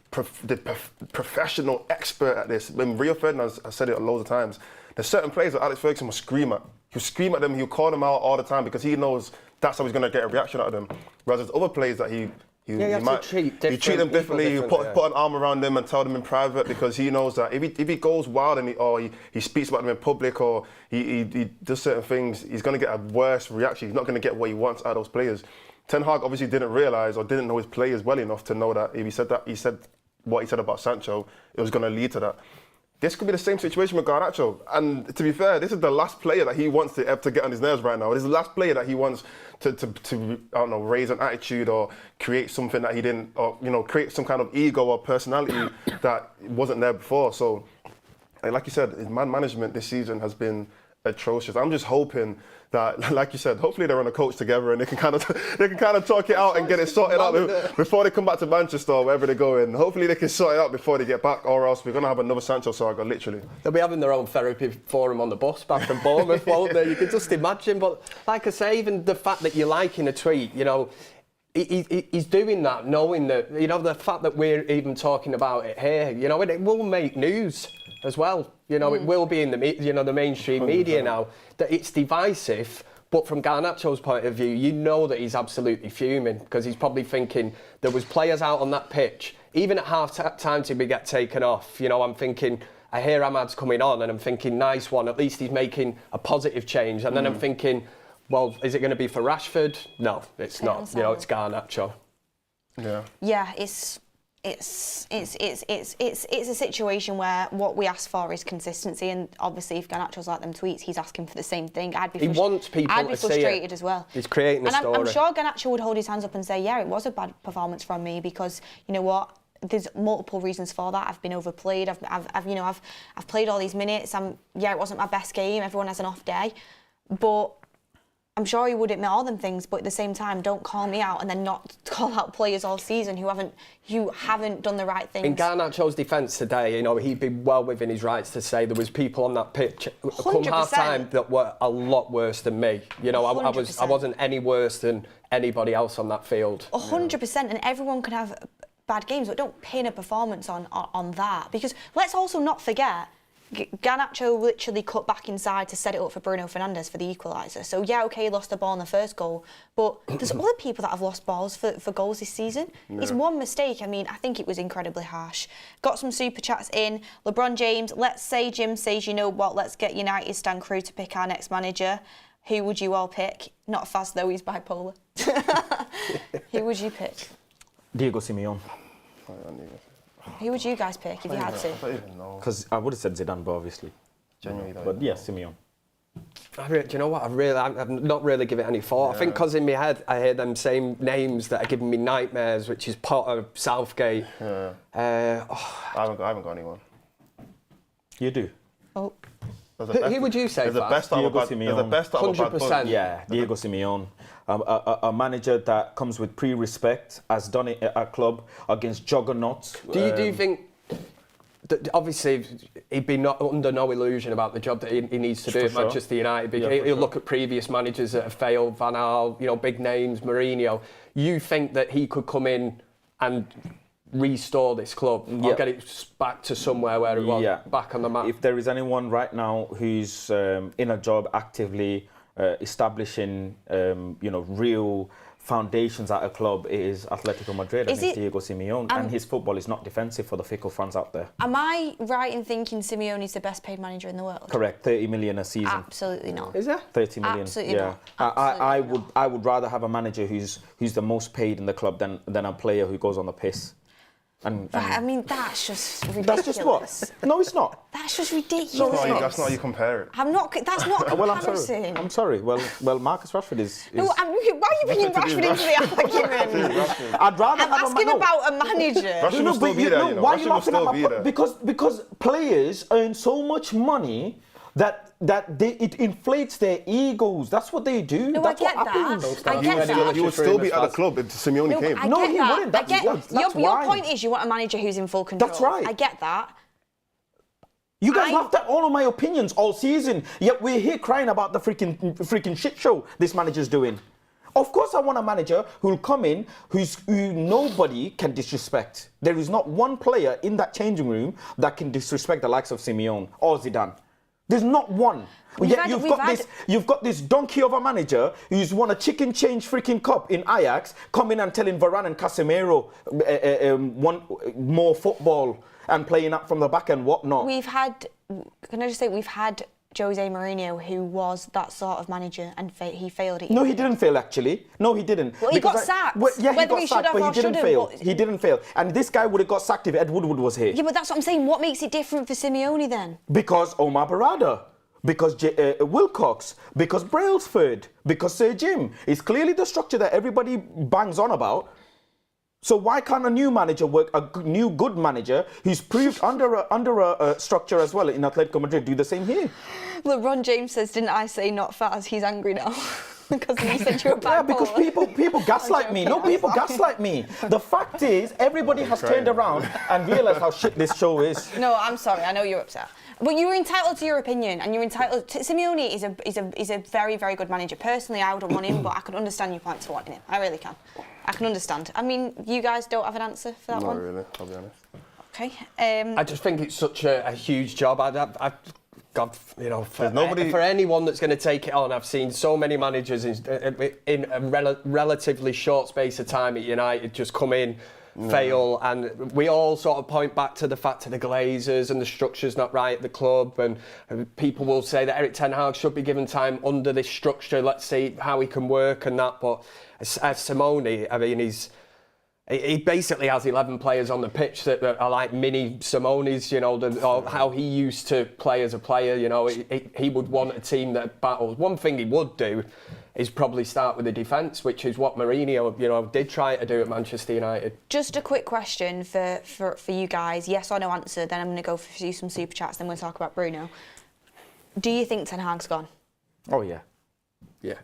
professional expert at this. When Rio Ferdinand has said it loads of times, there's certain players that Alex Ferguson will scream at. He'll scream at them, he'll call them out all the time because he knows that's how he's going to get a reaction out of them. Whereas there's other players that he might treat them differently. You put an arm around them and tell them in private because he knows that if he goes wild and he speaks about them in public or he does certain things, he's going to get a worse reaction. He's not going to get what he wants out of those players. Ten Hag obviously didn't realise or didn't know his players well enough to know that if he said what he said about Sancho, it was going to lead to that. This could be the same situation with Garnacho. And to be fair, this is the last player that he wants to get on his nerves right now. This is the last player that he wants to I don't know, raise an attitude or create something that he didn't, or, you know, create some kind of ego or personality that wasn't there before. So, like you said, his management this season has been atrocious. I'm just hoping that, like you said, hopefully they're on a coach together and they can kind of talk it out and get it sorted out before they come back to Manchester or wherever they're going. Hopefully they can sort it out before they get back, or else we're going to have another Sancho saga, literally. They'll be having their own therapy forum on the bus back from Bournemouth, won't they? You can just imagine. But like I say, even the fact that you're liking a tweet, you know, he's doing that knowing that, you know, the fact that we're even talking about it here, you know, it will make news as well. You know, it will be in the the mainstream 100%. Media now, that it's divisive. But from Garnacho's point of view, you know that he's absolutely fuming because he's probably thinking there was players out on that pitch, even at half time to get taken off. You know, I'm thinking, I hear Ahmad's coming on and I'm thinking, nice one, at least he's making a positive change. And then I'm thinking, well, is it going to be for Rashford? No, it's not. You know, it's Garnacho. Yeah. Yeah, it's a situation where what we ask for is consistency, and obviously if Garnacho's like them tweets, he's asking for the same thing. He wants people to see it. I'd be frustrated as well. He's creating a story. I'm sure Garnacho would hold his hands up and say, yeah, it was a bad performance from me because, you know what, there's multiple reasons for that. I've been overplayed. I've played all these minutes. It wasn't my best game. Everyone has an off day, but I'm sure he would admit all them things, but at the same time, don't call me out and then not call out players all season who haven't done the right things. In Garnacho's defence today, you know, he'd be well within his rights to say there was people on that pitch 100%. Come half-time that were a lot worse than me. You know, I wasn't any worse than anybody else on that field. 100%, and everyone can have bad games, but don't pin a performance on that. Because let's also not forget, Garnacho literally cut back inside to set it up for Bruno Fernandes for the equaliser. So yeah, okay, he lost the ball in the first goal, but there's other people that have lost balls for goals this season. Yeah. It's one mistake. I mean, I think it was incredibly harsh. Got some super chats in. LeBron James, let's say Jim says, you know what, let's get United stand crew to pick our next manager. Who would you all pick? Not Faz though, he's bipolar. Who would you pick? Diego Simeone. Who would you guys pick if you had to? I don't even know. Because I would have said Zidane, but obviously. Genuinely don't. But yeah, Simeone. Do you know what? I've not really given it any thought. Yeah. I think because in my head I hear them same names that are giving me nightmares, which is Potter, Southgate. Yeah. I haven't got anyone. You do? Oh. Who would you say? Diego Simeone. 100%. Yeah, Diego Simeone. A manager that comes with pre-respect, has done it at a club against juggernauts. Do you think that obviously he'd be under no illusion about the job that he needs to do at Manchester United? He'll look at previous managers that have failed, Van Gaal, you know, big names, Mourinho. You think that he could come in and restore this club or get it back to somewhere where it was, back on the map? If there is anyone right now who's in a job actively establishing, real foundations at a club, it is Atletico Madrid and it's Diego Simeone. And his football is not defensive for the fickle fans out there. Am I right in thinking Simeone is the best paid manager in the world? Correct, 30 million a season. Absolutely not. Is there? 30 million. Absolutely not. I would rather have a manager who's the most paid in the club than a player who goes on the piss. And Right, I mean, that's just ridiculous. that's just what? No, it's not. That's just ridiculous. That's not how you compare it. That's not a Well, comparison. I'm sorry. Well, Marcus Rashford is. No, why are you bringing Rashford into the argument? I'd rather I'm have asking a about a manager. Rashford will still be there, you know. Why are you Rashford will laughing at still be my there. Because players earn so much money that it inflates their egos. That's what they do. No, That's I get what that. happens. I get that. He would still be at the club if Simeone came. I No, get he that. wouldn't. That's Your why. point is you want a manager who's in full control. That's right. I get that. You guys laughed at all of my opinions all season, yet we're here crying about the freaking shit show this manager's doing. Of course, I want a manager who'll come in who nobody can disrespect. There is not one player in that changing room that can disrespect the likes of Simeone or Zidane. There's not one. Yet you've got this donkey of a manager who's won a chicken change freaking cup in Ajax, coming and telling Varane and Casemiro want more football and playing up from the back and whatnot. Can I just say, we've had Jose Mourinho, who was that sort of manager, and he failed at No, he didn't fail, actually. No, he didn't. Well, he got sacked. Yeah, he Whether got he sacked, should have but or he didn't shouldn't, fail. but- He didn't fail. And this guy would have got sacked if Ed Woodward was here. Yeah, but that's what I'm saying. What makes it different for Simeone then? Because Omar Barada, because Wilcox, because Brailsford, because Sir Jim. It's clearly the structure that everybody bangs on about. So why can't a new manager work, new good manager who's proved under a structure as well in Atletico Madrid, do the same here? Look, Ron James says, didn't I say not Faz? He's angry now. Because he said you were Yeah, bipolar. because people gaslight me. No, people gaslight me. The fact is, everybody has turned around and realised how shit this show is. No, I'm sorry. I know you're upset. But you're entitled to your opinion, and you're entitled to... Simeone is a very, very good manager. Personally, I wouldn't want him, but I can understand your points for wanting him. I really can. I can understand. I mean, you guys don't have an answer for that one? Not really, I'll be honest. Okay. I just think it's such a huge job. God, you know, for anyone that's going to take it on, I've seen so many managers in a relatively short space of time at United just come in, fail, and we all sort of point back to the fact of the Glazers and the structure's not right at the club, and people will say that Erik ten Hag should be given time under this structure. Let's see how he can work and that. But as Simone, I mean, he basically has 11 players on the pitch that are like mini Simones, you know, or how he used to play as a player. You know, he would want a team that battles. One thing he would do is probably start with the defence, which is what Mourinho, you know, did try to do at Manchester United. Just a quick question for you guys. Yes or no answer, then I'm going to go through some super chats, then we'll talk about Bruno. Do you think Ten Hag's gone? Oh, yeah. Yeah.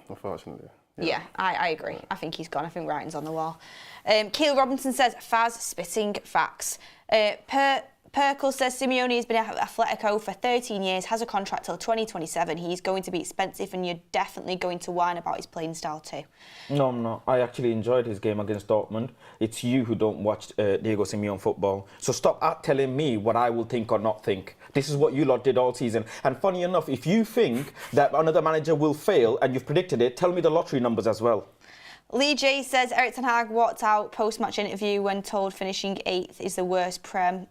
Unfortunately. Yeah, I agree. I think he's gone. I think writing's on the wall. Keil Robinson says, Faz spitting facts. Perkle says Simeone has been at Atletico for 13 years, has a contract till 2027. He's going to be expensive, and you're definitely going to whine about his playing style too. No, I'm not. I actually enjoyed his game against Dortmund. It's you who don't watch Diego Simeone football. So stop telling me what I will think or not think. This is what you lot did all season. And funny enough, if you think that another manager will fail and you've predicted it, tell me the lottery numbers as well. Lee J says Erik ten Hag walked out post-match interview when told finishing 8th is the worst Prem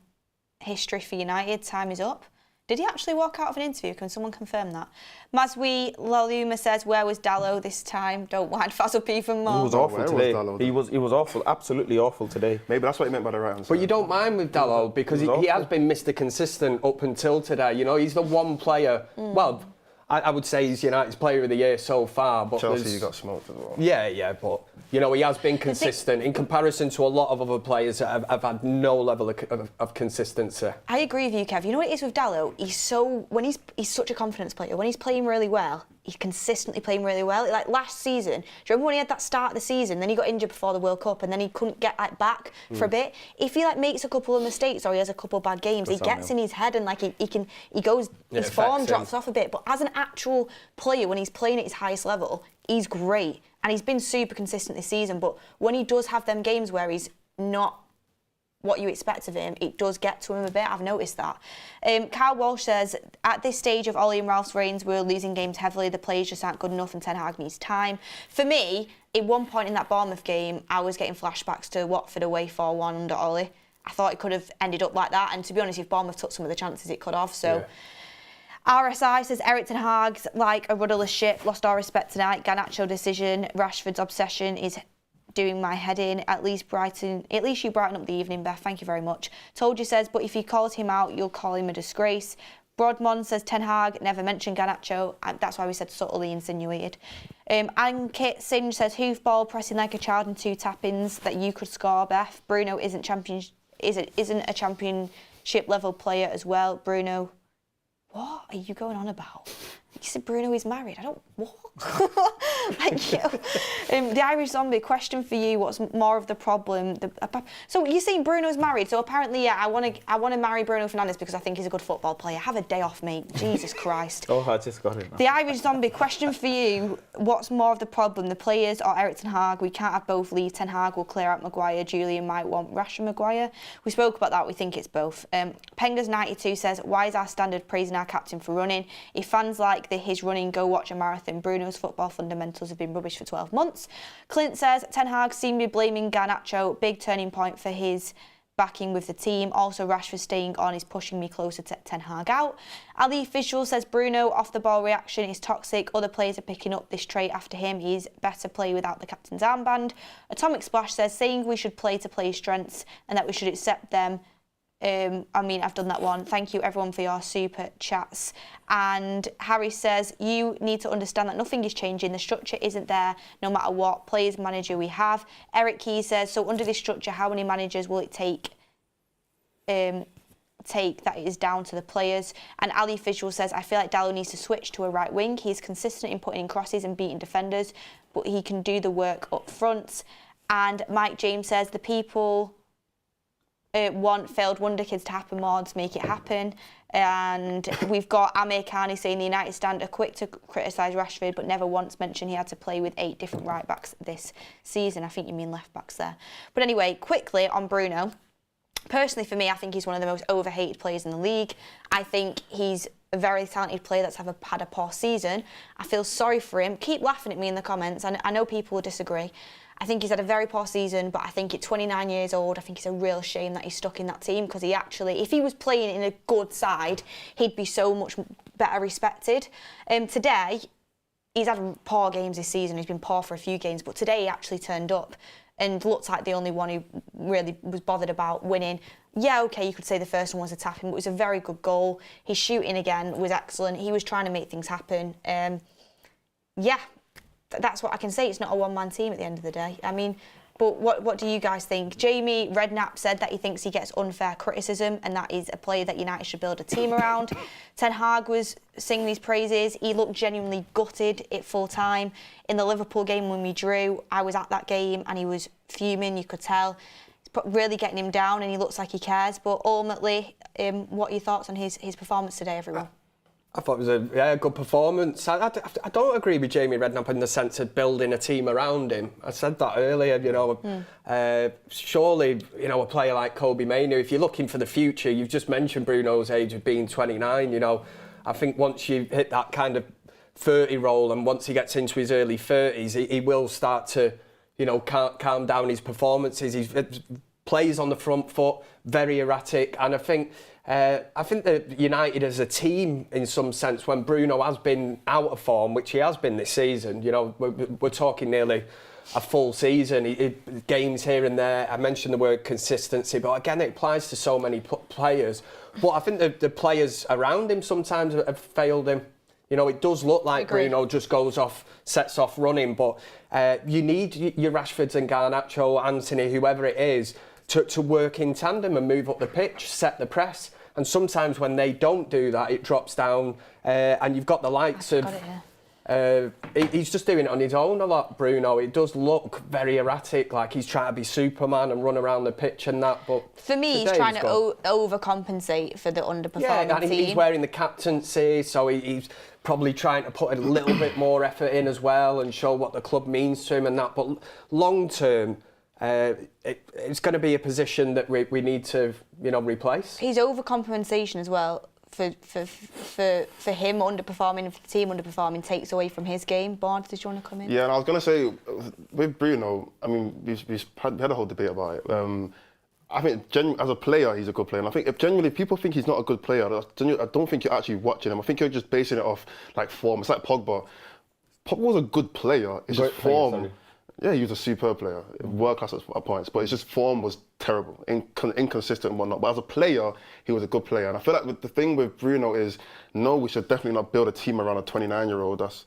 history for United. Time is up. Did he actually walk out of an interview? Can someone confirm that? Mazwi Laluma says, where was Diallo this time? Don't wind Faz up even more. He was awful today. He was awful, absolutely awful today. Maybe that's what he meant by the right answer. But you don't mind with Diallo because he has been Mr. Consistent up until today. You know, he's the one player. Well, I would say he's United's player of the year so far. But Chelsea, you got smoked as well. Yeah, but you know he has been consistent in comparison to a lot of other players that have had no level of consistency. I agree with you, Kev. You know what it is with Diallo? He's such a confidence player. When he's playing really well, he's consistently playing really well. Like last season, do you remember when he had that start of the season? Then he got injured before the World Cup, and then he couldn't get back for a bit. If he makes a couple of mistakes or he has a couple of bad games, he gets in his head and he goes. His form drops off a bit. But as an actual player, when he's playing at his highest level, he's great, and he's been super consistent this season. But when he does have them games where he's not what you expect of him, it does get to him a bit. I've noticed that. Carl Walsh says, at this stage of Ollie and Ralph's reigns, we're losing games heavily. The players just aren't good enough, and Ten Hag needs time. For me, at one point in that Bournemouth game, I was getting flashbacks to Watford away 4-1 under Ollie. I thought it could have ended up like that, and to be honest, if Bournemouth took some of the chances, it could have. So. Yeah. RSI says Erik ten Hag's like a rudderless ship, lost all respect tonight. Garnacho decision, Rashford's obsession is doing my head in. At least you brighten up the evening, Beth. Thank you very much. Told you says, but if you called him out, you'll call him a disgrace. Broadmon says Ten Hag never mentioned Garnacho. That's why we said subtly insinuated. Ankit Singe says hoofball, pressing like a child and 2 tap-ins that you could score, Beth. Bruno isn't a championship level player as well. Bruno, what are you going on about? You said Bruno is married. I don't, what? Thank you. The Irish Zombie, question for you, what's more of the problem? So you're saying Bruno's married, so apparently, yeah, I want to marry Bruno Fernandes because I think he's a good football player. Have a day off, mate. Jesus Christ. Oh, I just got it now. The Irish Zombie, question for you, what's more of the problem, the players or Eric Ten Hag? We can't have both leave. Ten Hag will clear out Maguire. Julian might want Rashford Maguire. We spoke about that, we think it's both. Pengas92 says, why is our standard praising our captain for running? If fans like his running, go watch a marathon. Bruno's football fundamentals have been rubbish for 12 months. Clint says, Ten Hag seemed to be blaming Garnacho. Big turning point for his backing with the team. Also, Rashford staying on is pushing me closer to Ten Hag out. Ali Visual says, Bruno off the ball reaction is toxic. Other players are picking up this trait after him. He's better play without the captain's armband. Atomic Splash says, saying we should play to players' strengths and that we should accept them. I've done that one. Thank you everyone for your super chats. And Harry says, you need to understand that nothing is changing. The structure isn't there no matter what players manager we have. Eric Key says, so under this structure, how many managers will it take that it is down to the players? And Ali Visual says, I feel like Diallo needs to switch to a right wing. He's consistent in putting in crosses and beating defenders, but he can do the work up front. And Mike James says, the people want failed wonder kids to happen, Mordzs, make it happen. And we've got Amir Khani saying the United stand are quick to criticise Rashford but never once mentioned he had to play with 8 different right backs this season. I think you mean left backs there. But anyway, quickly on Bruno. Personally for me, I think he's one of the most overhated players in the league. I think he's a very talented player that's had a poor season. I feel sorry for him. Keep laughing at me in the comments. I know people will disagree. I think he's had a very poor season, but I think at 29 years old, I think it's a real shame that he's stuck in that team because he actually, if he was playing in a good side, he'd be so much better respected. Today, he's had poor games this season. He's been poor for a few games, but today he actually turned up and looked like the only one who really was bothered about winning. Yeah, okay, you could say the first one was a tapping, but it was a very good goal. His shooting again was excellent. He was trying to make things happen. Yeah. That's what I can say. It's not a one-man team at the end of the day. I mean, but what do you guys think? Jamie Redknapp said that he thinks he gets unfair criticism and that is a player that United should build a team around. Ten Hag was singing these praises. He looked genuinely gutted at full time. In the Liverpool game when we drew, I was at that game and he was fuming, you could tell. It's really getting him down and he looks like he cares. But ultimately, what are your thoughts on his performance today, everyone? I thought it was a good performance. I don't agree with Jamie Redknapp in the sense of building a team around him. I said that earlier, surely, a player like Kobe Mainoo, if you're looking for the future, you've just mentioned Bruno's age of being 29, I think once you hit that kind of 30 role and once he gets into his early 30s, he will start to, calm down his performances. He plays on the front foot, very erratic, and I think that United as a team, in some sense, when Bruno has been out of form, which he has been this season, we're talking nearly a full season, games here and there. I mentioned the word consistency, but again, it applies to so many players. But I think the players around him sometimes have failed him. It does look like Bruno just goes off, sets off running, but you need your Rashfords and Garnacho, Anthony, whoever it is, to work in tandem and move up the pitch, set the press. And sometimes when they don't do that, it drops down. And you've got the likes of... he's just doing it on his own a lot, Bruno. It does look very erratic, like he's trying to be Superman and run around the pitch and that. But for me, he's trying to overcompensate for the underperforming team. He's wearing the captaincy, so he's probably trying to put a little bit more effort in as well and show what the club means to him and that. But long term... it's going to be a position that we need to, replace. He's overcompensation as well for him underperforming and for the team underperforming takes away from his game. Mordzs, did you want to come in? Yeah, and I was going to say, with Bruno, I mean, we had a whole debate about it. I think as a player, he's a good player. And I think if genuinely people think he's not a good player, I don't think you're actually watching him. I think you're just basing it off like form. It's like Pogba. Pogba's a good player. It's just form. Yeah, he was a superb player, world class at points, but his just form was terrible, inconsistent and whatnot. But as a player, he was a good player. And I feel like the thing with Bruno is, no, we should definitely not build a team around a 29-year-old. That's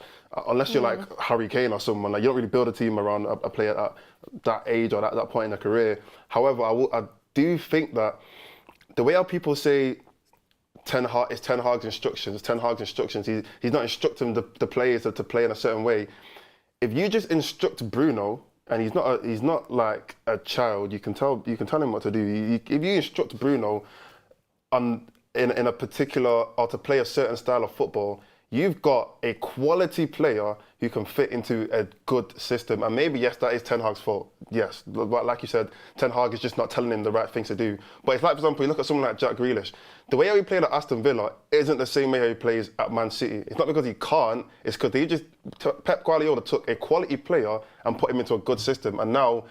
unless you're like Harry Kane or someone, like you don't really build a team around a player at that age or that point in their career. However, I do think that the way how people say Ten Hag's instructions. He's not instructing the players to play in a certain way. If you just instruct Bruno, and he's not like a child, you can tell him what to do. If you instruct Bruno in a particular, or to play a certain style of football, you've got a quality player who can fit into a good system. And maybe, yes, that is Ten Hag's fault. Yes, but like you said, Ten Hag is just not telling him the right things to do. But it's like, for example, you look at someone like Jack Grealish. The way how he played at Aston Villa isn't the same way how he plays at Man City. It's not because he can't, it's because Pep Guardiola took a quality player and put him into a good system. And now,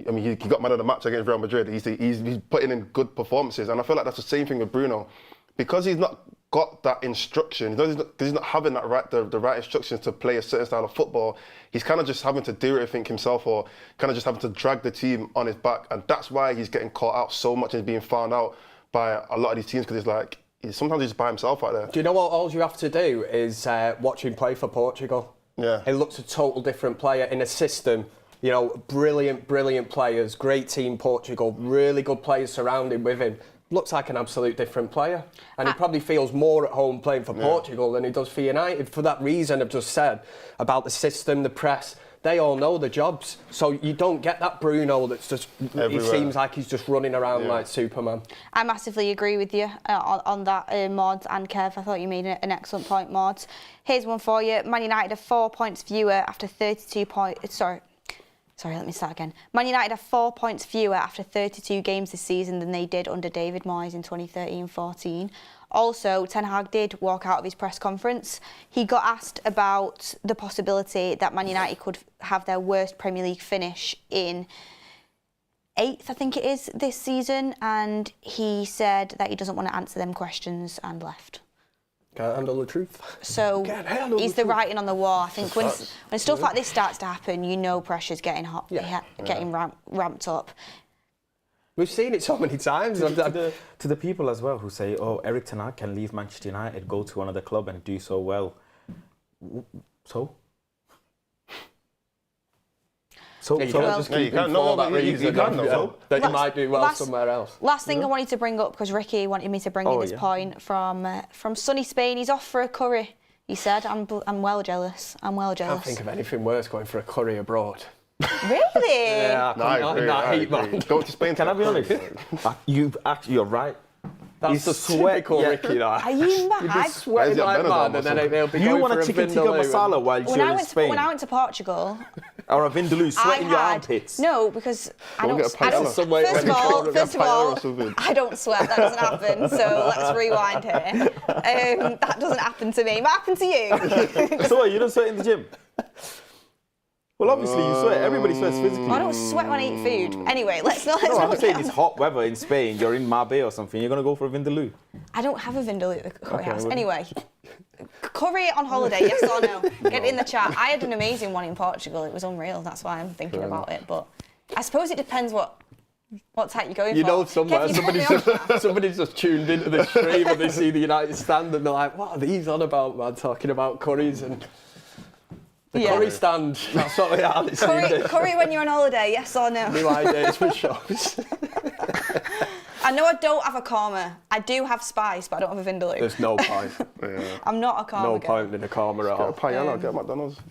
I mean, he got man of the match against Real Madrid. He's putting in good performances. And I feel like that's the same thing with Bruno. Because he's not got that instruction, he's not having the right instructions to play a certain style of football, he's kind of just having to do everything himself, or kind of just having to drag the team on his back. And that's why he's getting caught out so much and being found out by a lot of these teams, because sometimes he's by himself out there. Do you know what all you have to do is watch him play for Portugal? Yeah. He looks a total different player in a system. You know, brilliant players, great team Portugal, really good players surrounding with him. Looks like an absolute different player. And he probably feels more at home playing for Portugal than he does for United. For that reason I've just said about the system, the press, they all know the jobs. So you don't get that Bruno that's just, everywhere. He seems like he's just running around like Superman. I massively agree with you on that, Mordzs and Kev. I thought you made an excellent point, Mordzs. Here's one for you. Man United are 4 points fewer after 32 points... Sorry, let me start again. Man United are 4 points fewer after 32 games this season than they did under David Moyes in 2013-14. Also, Ten Hag did walk out of his press conference. He got asked about the possibility that Man United could have their worst Premier League finish in 8th, I think it is, this season, and he said that he doesn't want to answer them questions and left. Can't handle the truth. So he's the writing on the wall. I think when stuff like this starts to happen, you know pressure's getting hot, getting ramped up. We've seen it so many times. To the people as well who say, oh, Eric Ten Hag can leave Manchester United, go to another club and do so well. So you can't just keep him for that reason that you might do well somewhere else. Last thing I wanted to bring up, because Ricky wanted me to bring in this point from sunny Spain. He's off for a curry. He said, "I'm well jealous. I'm well jealous." I can't think of anything worse going for a curry abroad. Really? Yeah, I agree. Go to Spain. Can I be honest? You're right. That's the typical Ricky, that. Are you mad? You'd be sweating like mad, and then they'll be You going want for a chicken tikka masala while you're in Spain? When I went to Portugal... Or a vindaloo, sweating your armpits? No, because I don't... First of all, I don't sweat. That doesn't happen. So let's rewind here. That doesn't happen to me. What happened to you? So what, you don't sweat in the gym? Well, obviously you sweat. Everybody sweats physically. I don't sweat when I eat food. Anyway, let's not. I'm saying it's hot weather in Spain. You're in Marbella or something. You're going to go for a vindaloo. I don't have a vindaloo at the curry house. Anyway, curry on holiday, yes or no? Get in the chat. I had an amazing one in Portugal. It was unreal. That's why I'm thinking about it. But I suppose it depends what type you're going for. You know, somewhere somebody's just tuned into the stream and they see the United stand and they're like, what are these on about, man? Talking about curries and... The curry stand, that's what we are. Curry when you're on holiday, yes or no? New ideas for shows. I know I don't have a korma. I do have spice, but I don't have a vindaloo. There's no point. I'm not a korma No girl. point in a korma at all. Get a paella, get McDonald's.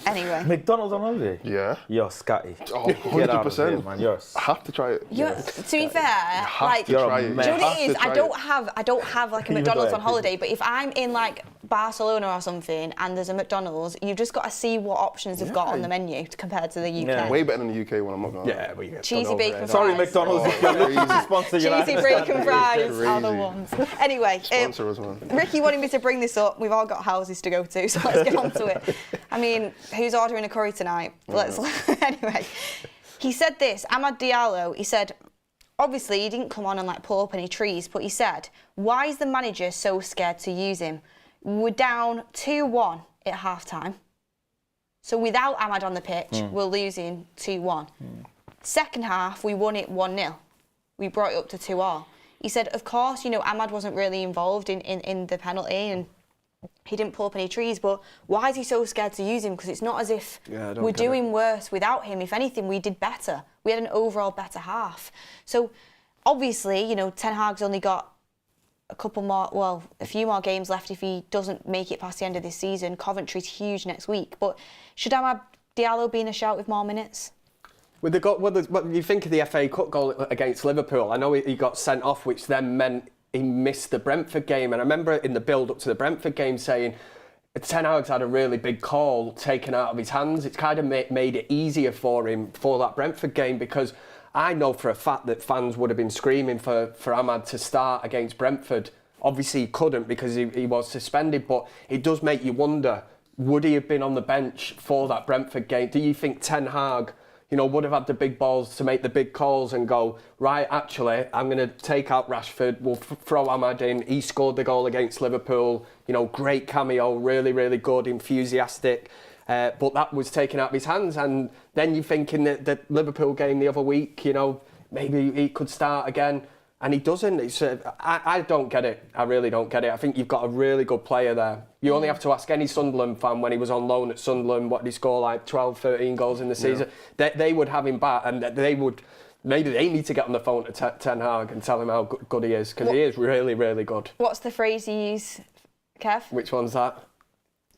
Anyway. McDonald's on holiday? Yeah. You're scatty. Oh, Get out of 100%. here, man. I have to try it. To be fair, like, to try it. do you know what it is? I don't have like a McDonald's on holiday, but if I'm in like Barcelona or something and there's a McDonald's, you've just got to see what options they've got on the menu compared to the UK. Yeah. Way better than the UK when I'm not going. Yeah, we get Cheesy bacon fries. Sorry, McDonald's, if you're looking to sponsor United. Cheesy bacon fries are the ones. Anyway, Sponsor us, man. Ricky wanted me to bring this up. We've all got houses to go to, so let's get on to it. I mean, who's ordering a curry tonight? Anyway, he said this, Amad Diallo, he said, obviously he didn't come on and like pull up any trees, but he said, why is the manager so scared to use him? We're down 2-1 at half-time. So without Ahmad on the pitch, we're losing 2-1. Second half, we won it 1-0. We brought it up to 2-2. He said, of course, Ahmad wasn't really involved in the penalty and he didn't pull up any trees, but why is he so scared to use him? Because it's not as if we're doing worse without him. If anything, we did better. We had an overall better half. So obviously, Ten Hag's only got a few more games left if he doesn't make it past the end of this season. Coventry's huge next week. But should Ahmad Diallo be in a shout with more minutes? With what you think of the FA Cup goal against Liverpool? I know he got sent off, which then meant he missed the Brentford game. And I remember in the build-up to the Brentford game saying Ten Hag's had a really big call taken out of his hands. It's kind of made it easier for him for that Brentford game, because I know for a fact that fans would have been screaming for Ahmad to start against Brentford. Obviously he couldn't because he was suspended, but it does make you wonder, would he have been on the bench for that Brentford game? Do you think Ten Hag would have had the big balls to make the big calls and go, right, actually, I'm going to take out Rashford, we'll throw Ahmad in. He scored the goal against Liverpool, great cameo, really, really good, enthusiastic. But that was taken out of his hands. And then you think in the Liverpool game the other week, maybe he could start again. And he doesn't. I don't get it. I really don't get it. I think you've got a really good player there. You only have to ask any Sunderland fan when he was on loan at Sunderland, what did he score, like 12, 13 goals in the season? They would have him back, and maybe they need to get on the phone to Ten Hag and tell him how good he is, because he is really, really good. What's the phrase you use, Kev? Which one's that?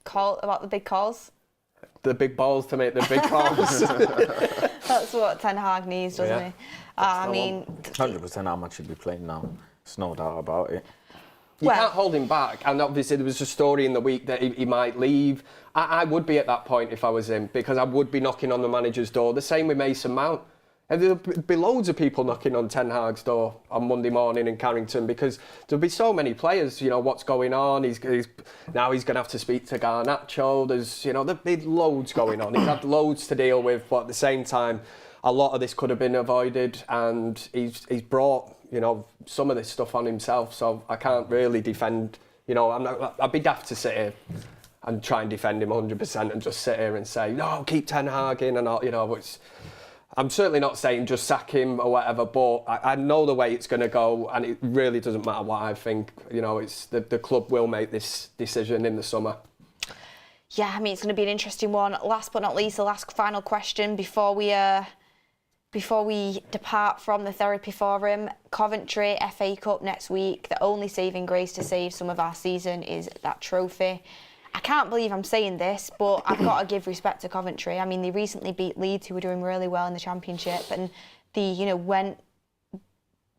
About the big calls? The big balls to make the big calls. That's what Ten Hag needs, doesn't he? I mean, 100% Ahmad should be playing now. There's no doubt about it. You can't hold him back, and obviously there was a story in the week that he might leave. I would be at that point if I was him, because I would be knocking on the manager's door. The same with Mason Mount. And there'll be loads of people knocking on Ten Hag's door on Monday morning in Carrington, because there'll be so many players, what's going on. Now he's going to have to speak to Garnacho. There'll be loads going on. He's had loads to deal with, but at the same time, a lot of this could have been avoided, and he's brought, some of this stuff on himself. So I can't really defend, I'd be daft to sit here and try and defend him 100% and just sit here and say, no, keep Ten Hag in and all, I'm certainly not saying just sack him or whatever, but I know the way it's going to go, and it really doesn't matter what I think. It's the club will make this decision in the summer. Yeah, I mean, it's going to be an interesting one. Last but not least, the last final question before we depart from the therapy forum. Coventry, FA Cup next week. The only saving grace to save some of our season is that trophy. I can't believe I'm saying this, but I've got to give respect to Coventry. I mean, they recently beat Leeds, who were doing really well in the Championship, and they, went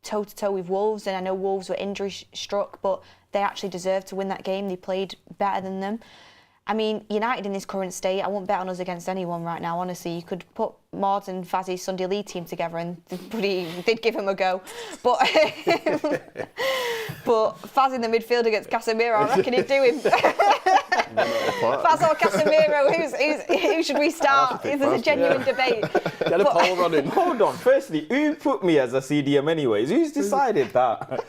toe-to-toe with Wolves, and I know Wolves were injury-struck, but they actually deserved to win that game. They played better than them. I mean, United in this current state, I won't bet on us against anyone right now, honestly. You could put Mordzs and Faz's Sunday League team together and they'd give him a go. But Faz in the midfield against Casemiro, I reckon he'd do him. Faz or Casemiro, who should we start? There's a genuine debate. Get a poll running. Hold on, firstly, who put me as a CDM anyways? Who's decided that?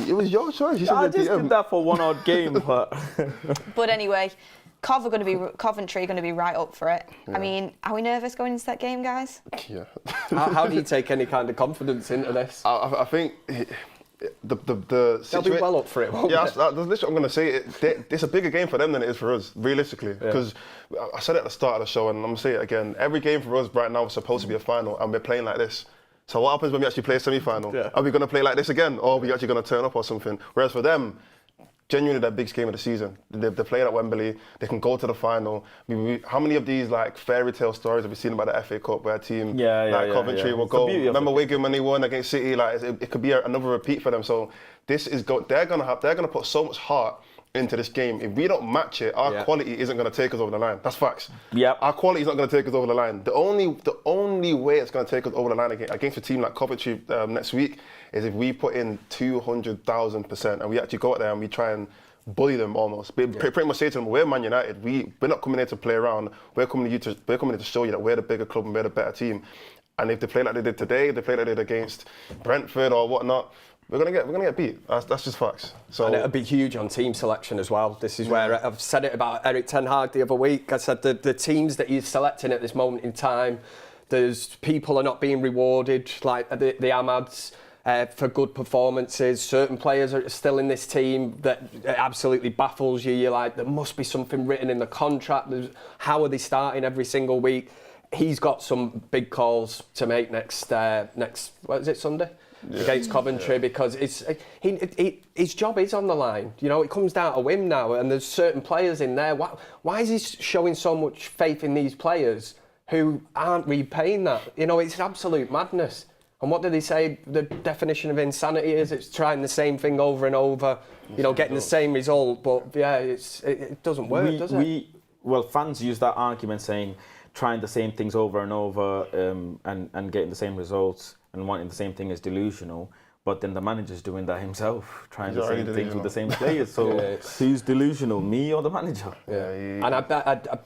It was your choice. I just did that for one odd game, but... But anyway, Coventry are going to be right up for it. Yeah. I mean, are we nervous going into that game, guys? Yeah. How do you take any kind of confidence into this? I think the they'll be well up for it, won't yeah, they? that's what I'm going to say. It's a bigger game for them than it is for us, realistically. Because I said it at the start of the show, and I'm going to say it again. Every game for us right now is supposed to be a final, and we're playing like this. So what happens when we actually play a semi-final? Yeah. Are we going to play like this again, or are we actually going to turn up or something? Whereas for them, genuinely their biggest game of the season. They're playing at Wembley. They can go to the final. How many of these like fairy tale stories have we seen about the FA Cup where a team like Coventry will go? Remember Wigan when they won against City? Like it could be another repeat for them. So this is they're gonna put so much heart into this game. If we don't match it, our quality isn't going to take us over the line. That's facts. Yep. Our quality is not going to take us over the line. The only way it's going to take us over the line against a team like Coventry next week is if we put in 200,000% and we actually go out there and we try and bully them almost. Pretty much say to them, we're Man United. We're not coming here to play around. We're coming here to show you that we're the bigger club and we're the better team. And if they play like they did today, if they play like they did against Brentford or whatnot, we're gonna get beat. That's just facts. So and it'll be huge on team selection as well. This is where I've said it about Erik ten Hag the other week. I said the teams that he's selecting at this moment in time, there's people are not being rewarded like the Amads. For good performances. Certain players are still in this team that absolutely baffles you. You're like, there must be something written in the contract. How are they starting every single week? He's got some big calls to make next what is it, Sunday? Against Coventry, because his job is on the line. You know, it comes down to him now, and there's certain players in there. Why is he showing so much faith in these players who aren't repaying that? You know, it's absolute madness. And what do they say the definition of insanity is? It's trying the same thing over and over, you know, getting the same result. But yeah, it doesn't work, does it? Well, fans use that argument saying trying the same things over and over and getting the same results and wanting the same thing is delusional. But then the manager's doing that himself, trying the same things with the same players. So who's delusional, me or the manager? Yeah. And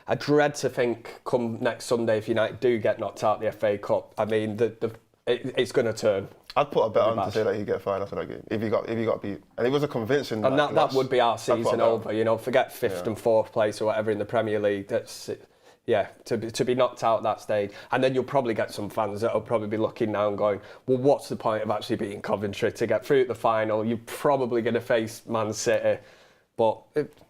I dread to think come next Sunday if United do get knocked out of the FA Cup. I mean, it's going to turn. I'd put a bet on to say that he'd get fired after that game if he got beat, and it was a convincing. And that would be our season over. You know, forget fifth and fourth place or whatever in the Premier League. That's to be knocked out at that stage, and then you'll probably get some fans that'll probably be looking now and going, well, what's the point of actually beating Coventry to get through to the final? You're probably going to face Man City. But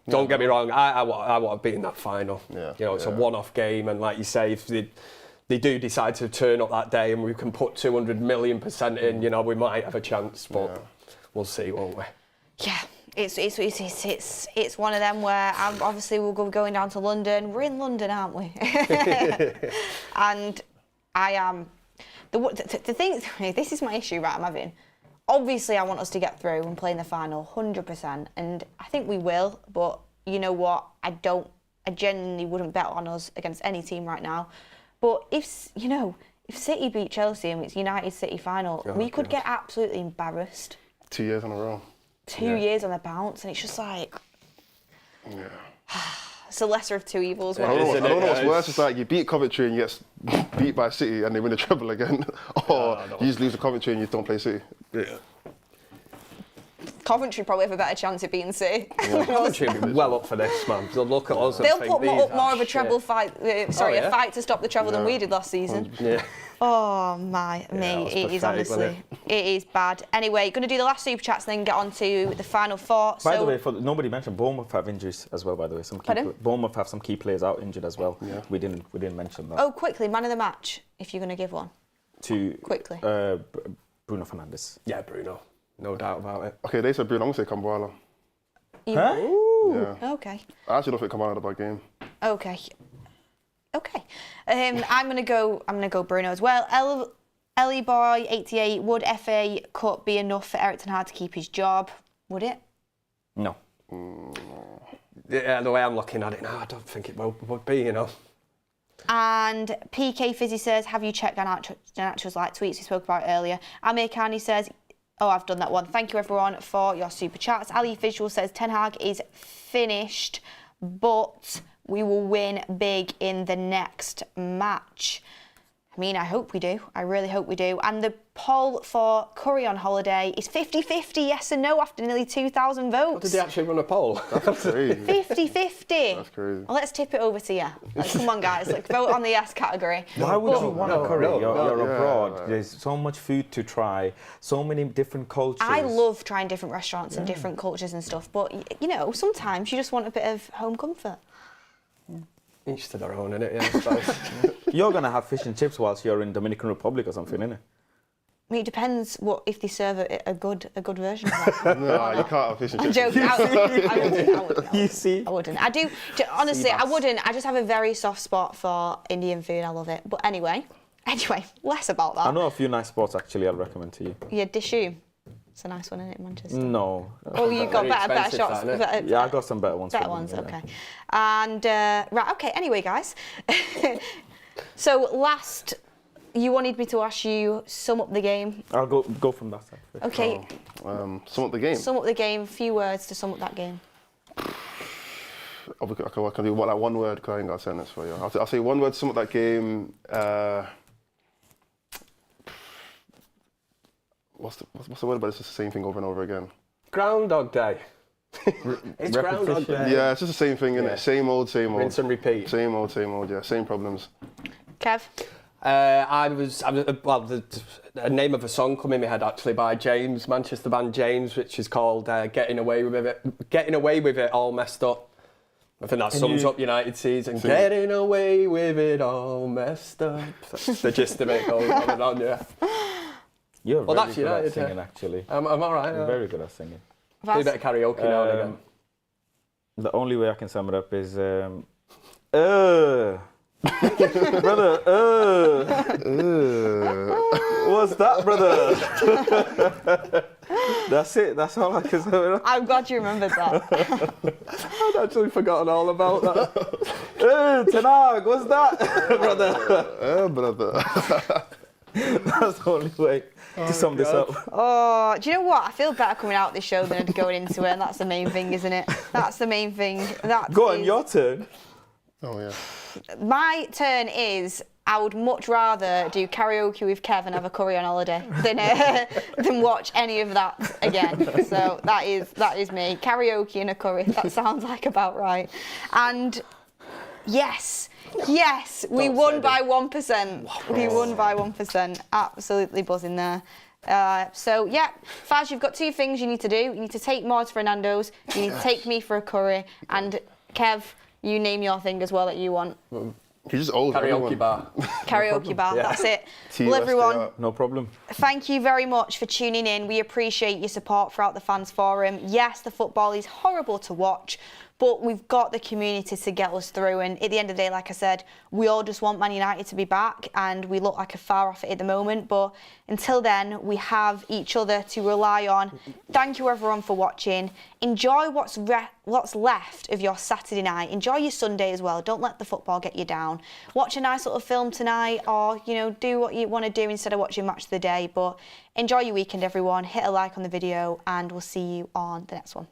don't get me wrong, I want to be in that final. Yeah, you know, it's a one-off game, and like you say, if they do decide to turn up that day and we can put 200 million% in, you know, we might have a chance. But we'll see, won't we? Yeah, it's one of them where obviously we'll go going down to London. We're in London, aren't we? And I am the thing. This is my issue, right? I'm having. Obviously, I want us to get through and play in the final, 100%, and I think we will. But you know what? I genuinely wouldn't bet on us against any team right now. But if City beat Chelsea and it's United City final, we could get absolutely embarrassed. 2 years in a row. 2 years on the bounce, and it's just like, it's the lesser of two evils. I don't know what's worse. It's like you beat Coventry and you get beat by City and they win the treble again, or you just lose to Coventry and you don't play City. Yeah. Coventry probably have a better chance of beating City. Yeah. Coventry would be well up for this, man. They'll look at us. They'll put more of a treble fight. A fight to stop the treble than we did last season. Yeah. Oh my me, it is honestly, it is bad. Anyway, going to do the last super chats and then get on to the final four. By the way, nobody mentioned Bournemouth have injuries as well. By the way, Bournemouth have some key players out injured as well. Yeah. We didn't mention that. Oh, quickly, man of the match, if you're going to give one. Quickly. Bruno Fernandes. Yeah, Bruno. No doubt about it. Okay, they said Bruno. I'm going to say Cambuala. Huh? Yeah. Okay. I actually don't think Cambuala had a bad game. Okay. I'm gonna go Bruno as well. Ellie Boy 88. Would FA Cup be enough for Erik ten Hag to keep his job? Would it? No. Yeah, the way I'm looking at it now, I don't think it would be. You know. And PK Fizzy says, have you checked Garnacho's like tweets we spoke about earlier? Amir Khani says, oh, I've done that one. Thank you everyone for your super chats. Ali Visual says Ten Hag is finished, but we will win big in the next match. I mean, I hope we do. I really hope we do. And the poll for Curry on holiday is 50-50, yes and no, after nearly 2,000 votes. What, did they actually run a poll? That's crazy. 50-50. That's crazy. Well, let's tip it over to you. Come on, guys. Vote on the yes category. Why would you want a curry? You're abroad. There's so much food to try, so many different cultures. I love trying different restaurants and different cultures and stuff, but, you know, sometimes you just want a bit of home comfort. Each to their own, innit? Yeah, I suppose. You're going to have fish and chips whilst you're in Dominican Republic or something, innit? I mean, it depends if they serve a good version of that. No, you can't have fish and chips. I'm joking. I wouldn't. You see? I wouldn't. I do. Honestly, I wouldn't. I just have a very soft spot for Indian food. I love it. But anyway, less about that. I know a few nice spots actually. I'll recommend to you. Yeah, Dishoom. It's a nice one, isn't it, Manchester? No. Oh, you've got better shots. Yeah, I got some better ones. Better ones, okay. And right, okay. Anyway, guys. So last, you wanted me to ask you sum up the game. I'll go from that side. Okay. Sum up the game. Sum up the game. A few words to sum up that game. I can do like one word. Cause I ain't got a sentence for you. I'll say one word to sum up that game. what's the word about it? It's just the same thing over and over again. Groundhog Day. It's Groundhog Day. Yeah, it's just the same thing, isn't it? Same old, same old. Rinse and repeat. Same old, yeah. Same problems. Kev? The name of a song come in my head actually by James, Manchester band James, which is called Getting Away With It. Getting Away With It All Messed Up. I think that sums up United season. Getting away with it all messed up. That's the gist of it going on, yeah. You're Well, very that's good United, at singing, actually. I'm all right. You're very good at singing. Do a bit of karaoke now and again. The only way I can sum it up is, brother, what's that, brother? That's it. That's all I can sum it up. I'm glad you remembered that. I'd actually forgotten all about that. Tanag, what's that, brother? Brother. That's the only way to sum this up. Oh, do you know what? I feel better coming out this show than going into it, and that's the main thing, isn't it? That's the main thing. Go on, your turn. Oh, yeah. My turn is I would much rather do karaoke with Kev and have a curry on holiday than watch any of that again. So that is me. Karaoke and a curry. That sounds like about right. And yes, we won by 1%. We won by 1%. Absolutely buzzing there. So yeah, Faz, you've got two things you need to do. You need to take Mords for Nando's. You need to take me for a curry. And Kev, you name your thing as well that you want. He's just old. Karaoke bar. Karaoke bar, that's it. TUSD, Well, everyone, No problem. thank you very much for tuning in. We appreciate your support throughout the Fans Forum. Yes, the football is horrible to watch, but we've got the community to get us through. And at the end of the day, like I said, we all just want Man United to be back, and we look like a far off it at the moment. But until then, we have each other to rely on. Thank you, everyone, for watching. Enjoy what's left of your Saturday night. Enjoy your Sunday as well. Don't let the football get you down. Watch a nice little film tonight, or do what you want to do instead of watching Match of the Day. But enjoy your weekend, everyone. Hit a like on the video, and we'll see you on the next one.